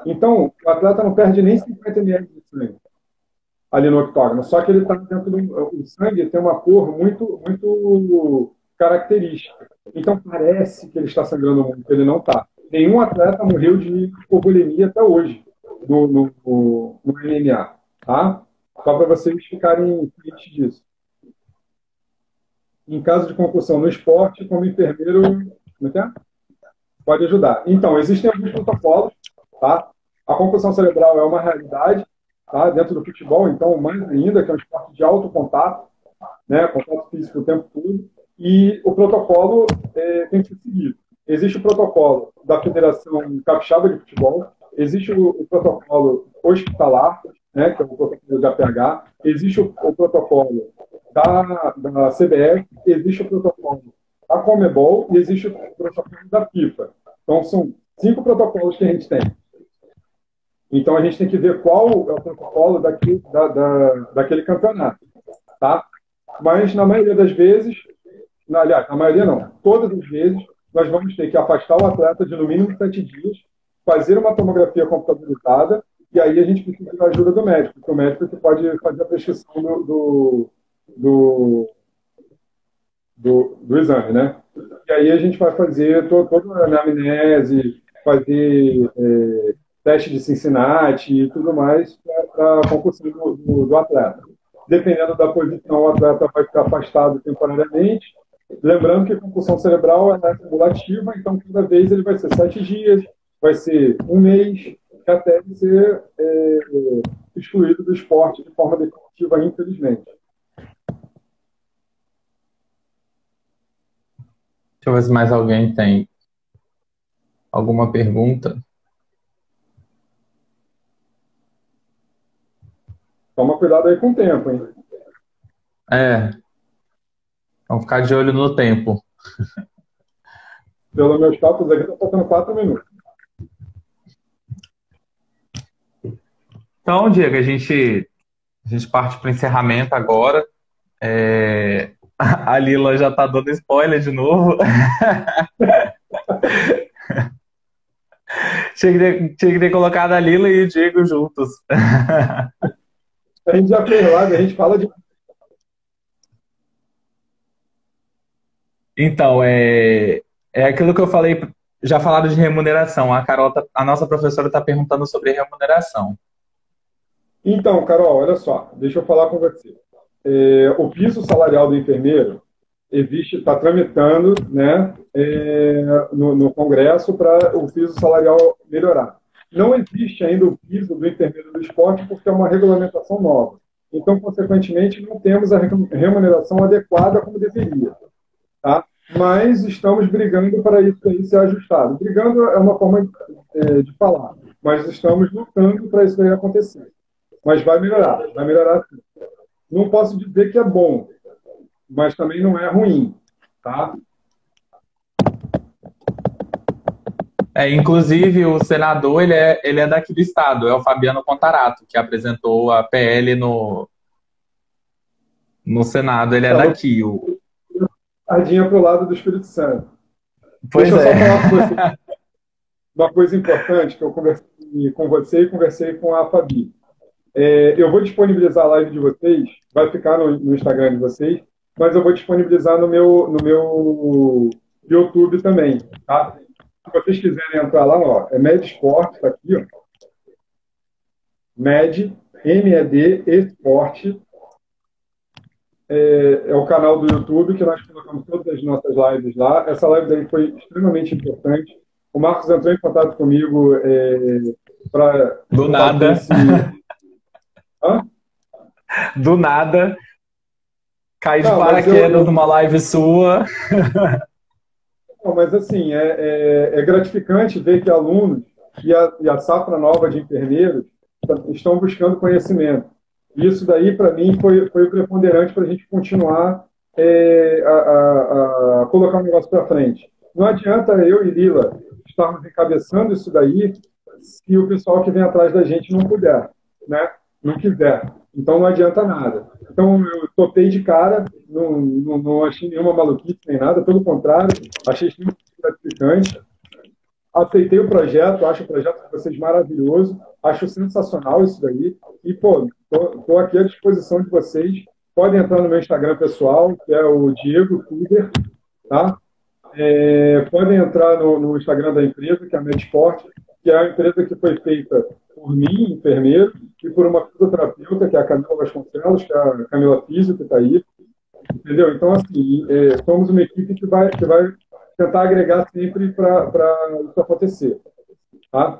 Então, o atleta não perde nem 50 ml de sangue ali no octógono, só que ele está dentro o sangue tem uma cor muito, muito característica. Então parece que ele está sangrando muito, ele não está. Nenhum atleta morreu de hipovolemia até hoje no MMA, tá? Só para vocês ficarem cientes disso. Em caso de concussão no esporte, como enfermeiro, como é? Pode ajudar. Então, existem alguns protocolos, tá? A concussão cerebral é uma realidade, tá? Dentro do futebol, então, mais ainda, que é um esporte de alto contato, né? Contato físico o tempo todo, e o protocolo tem que ser seguido. Existe o protocolo da Federação Capixaba de Futebol, existe o protocolo hospitalar, né? Que é o protocolo de APH, existe o protocolo da CBF, existe o protocolo da Conmebol e existe o protocolo da FIFA. Então, são 5 protocolos que a gente tem. Então, a gente tem que ver qual é o protocolo daquele campeonato. Tá? Mas, na maioria das vezes, aliás, na maioria não, todas as vezes, nós vamos ter que afastar o atleta de no mínimo 7 dias, fazer uma tomografia computadorizada, e aí a gente precisa da ajuda do médico, porque o médico que pode fazer a prescrição do exame, né? E aí a gente vai fazer toda a anamnese, fazer teste de Cincinnati e tudo mais para a concussão do atleta. Dependendo da posição, o atleta vai ficar afastado temporariamente. Lembrando que a concussão cerebral é acumulativa, então cada vez ele vai ser 7 dias, vai ser um mês, até ele ser excluído do esporte de forma definitiva, infelizmente. Deixa eu ver se mais alguém tem alguma pergunta. Toma cuidado aí com o tempo, hein? Vamos ficar de olho no tempo. Pelo meus cálculos aqui, está faltando 4 minutos. Então, Diego, a gente parte para o encerramento agora. A Lila já está dando spoiler de novo. Tinha que ter colocado a Lila e o Diego juntos. A gente já fez live, a gente fala de... Então, é aquilo que eu falei, já falaram de remuneração. A Carol, a nossa professora, está perguntando sobre remuneração. Então, Carol, olha só, deixa eu falar com você. O piso salarial do enfermeiro está tramitando, né, no Congresso para o piso salarial melhorar. Não existe ainda o piso do enfermeiro do esporte porque é uma regulamentação nova. Então, consequentemente, não temos a remuneração adequada como deveria. Tá? Mas estamos brigando para isso aí ser ajustado. Brigando é uma forma de falar, mas estamos lutando para isso aí acontecer. Mas vai melhorar sim. Não posso dizer que é bom, mas também não é ruim, tá? Inclusive, o senador, ele é daqui do estado, é o Fabiano Contarato, que apresentou a PL no Senado, ele é daqui. Sardinha para o lado do Espírito Santo. Pois Deixa eu só falar com você uma coisa importante que eu conversei com você e conversei com a Fabi. Eu vou disponibilizar a live de vocês, vai ficar no Instagram de vocês, mas eu vou disponibilizar no meu YouTube também, tá? Se vocês quiserem entrar lá, ó, é Med Esporte, tá aqui, ó. Med, MED, Esporte. É o canal do YouTube que nós colocamos todas as nossas lives lá. Essa live daí foi extremamente importante. O Marcos entrou em contato comigo para... Do nada. Do nada. Cai de paraquedas numa live sua. Não, mas assim, é gratificante ver que alunos e a safra nova de enfermeiros estão buscando conhecimento. Isso daí, para mim, foi o preponderante para a gente continuar a colocar o negócio para frente. Não adianta eu e Lila estarmos encabeçando isso daí se o pessoal que vem atrás da gente não puder, né? Não quiser. Então, não adianta nada. Então, eu topei de cara, não achei nenhuma maluquice nem nada, pelo contrário, achei muito gratificante. Aceitei o projeto, acho o projeto de vocês maravilhoso, acho sensacional isso daí. E, pô, estou aqui à disposição de vocês. Podem entrar no meu Instagram pessoal, que é o Diego Tuber, tá? Podem entrar no Instagram da empresa, que é a Medsport, que é a empresa que foi feita por mim, enfermeiro, e por uma fisioterapeuta, que é a Camila Vasconcelos, que é a Camila Físio, que está aí. Entendeu? Então, assim, somos uma equipe que vai tentar agregar sempre para isso acontecer. Tá?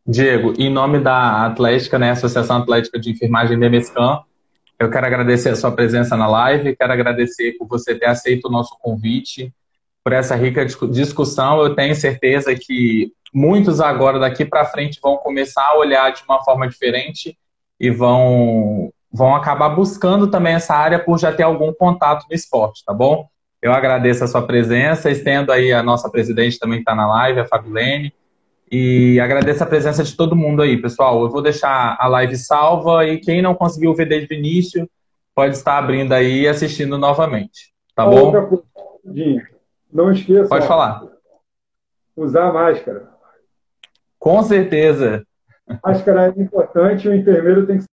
Diego, em nome da Atlética, né, Associação Atlética de Enfermagem de Mescam, eu quero agradecer a sua presença na live, quero agradecer por você ter aceito o nosso convite, por essa rica discussão. Eu tenho certeza que muitos agora daqui para frente vão começar a olhar de uma forma diferente e vão acabar buscando também essa área por já ter algum contato no esporte, tá bom? Eu agradeço a sua presença, estendo aí a nossa presidente também que está na live, a Fabilene, e agradeço a presença de todo mundo aí, pessoal. Eu vou deixar a live salva e quem não conseguiu ver desde o início pode estar abrindo aí e assistindo novamente, tá bom? Outra coisa, não esqueça. Pode falar. Usar máscara. Com certeza. Máscara é importante, o enfermeiro tem que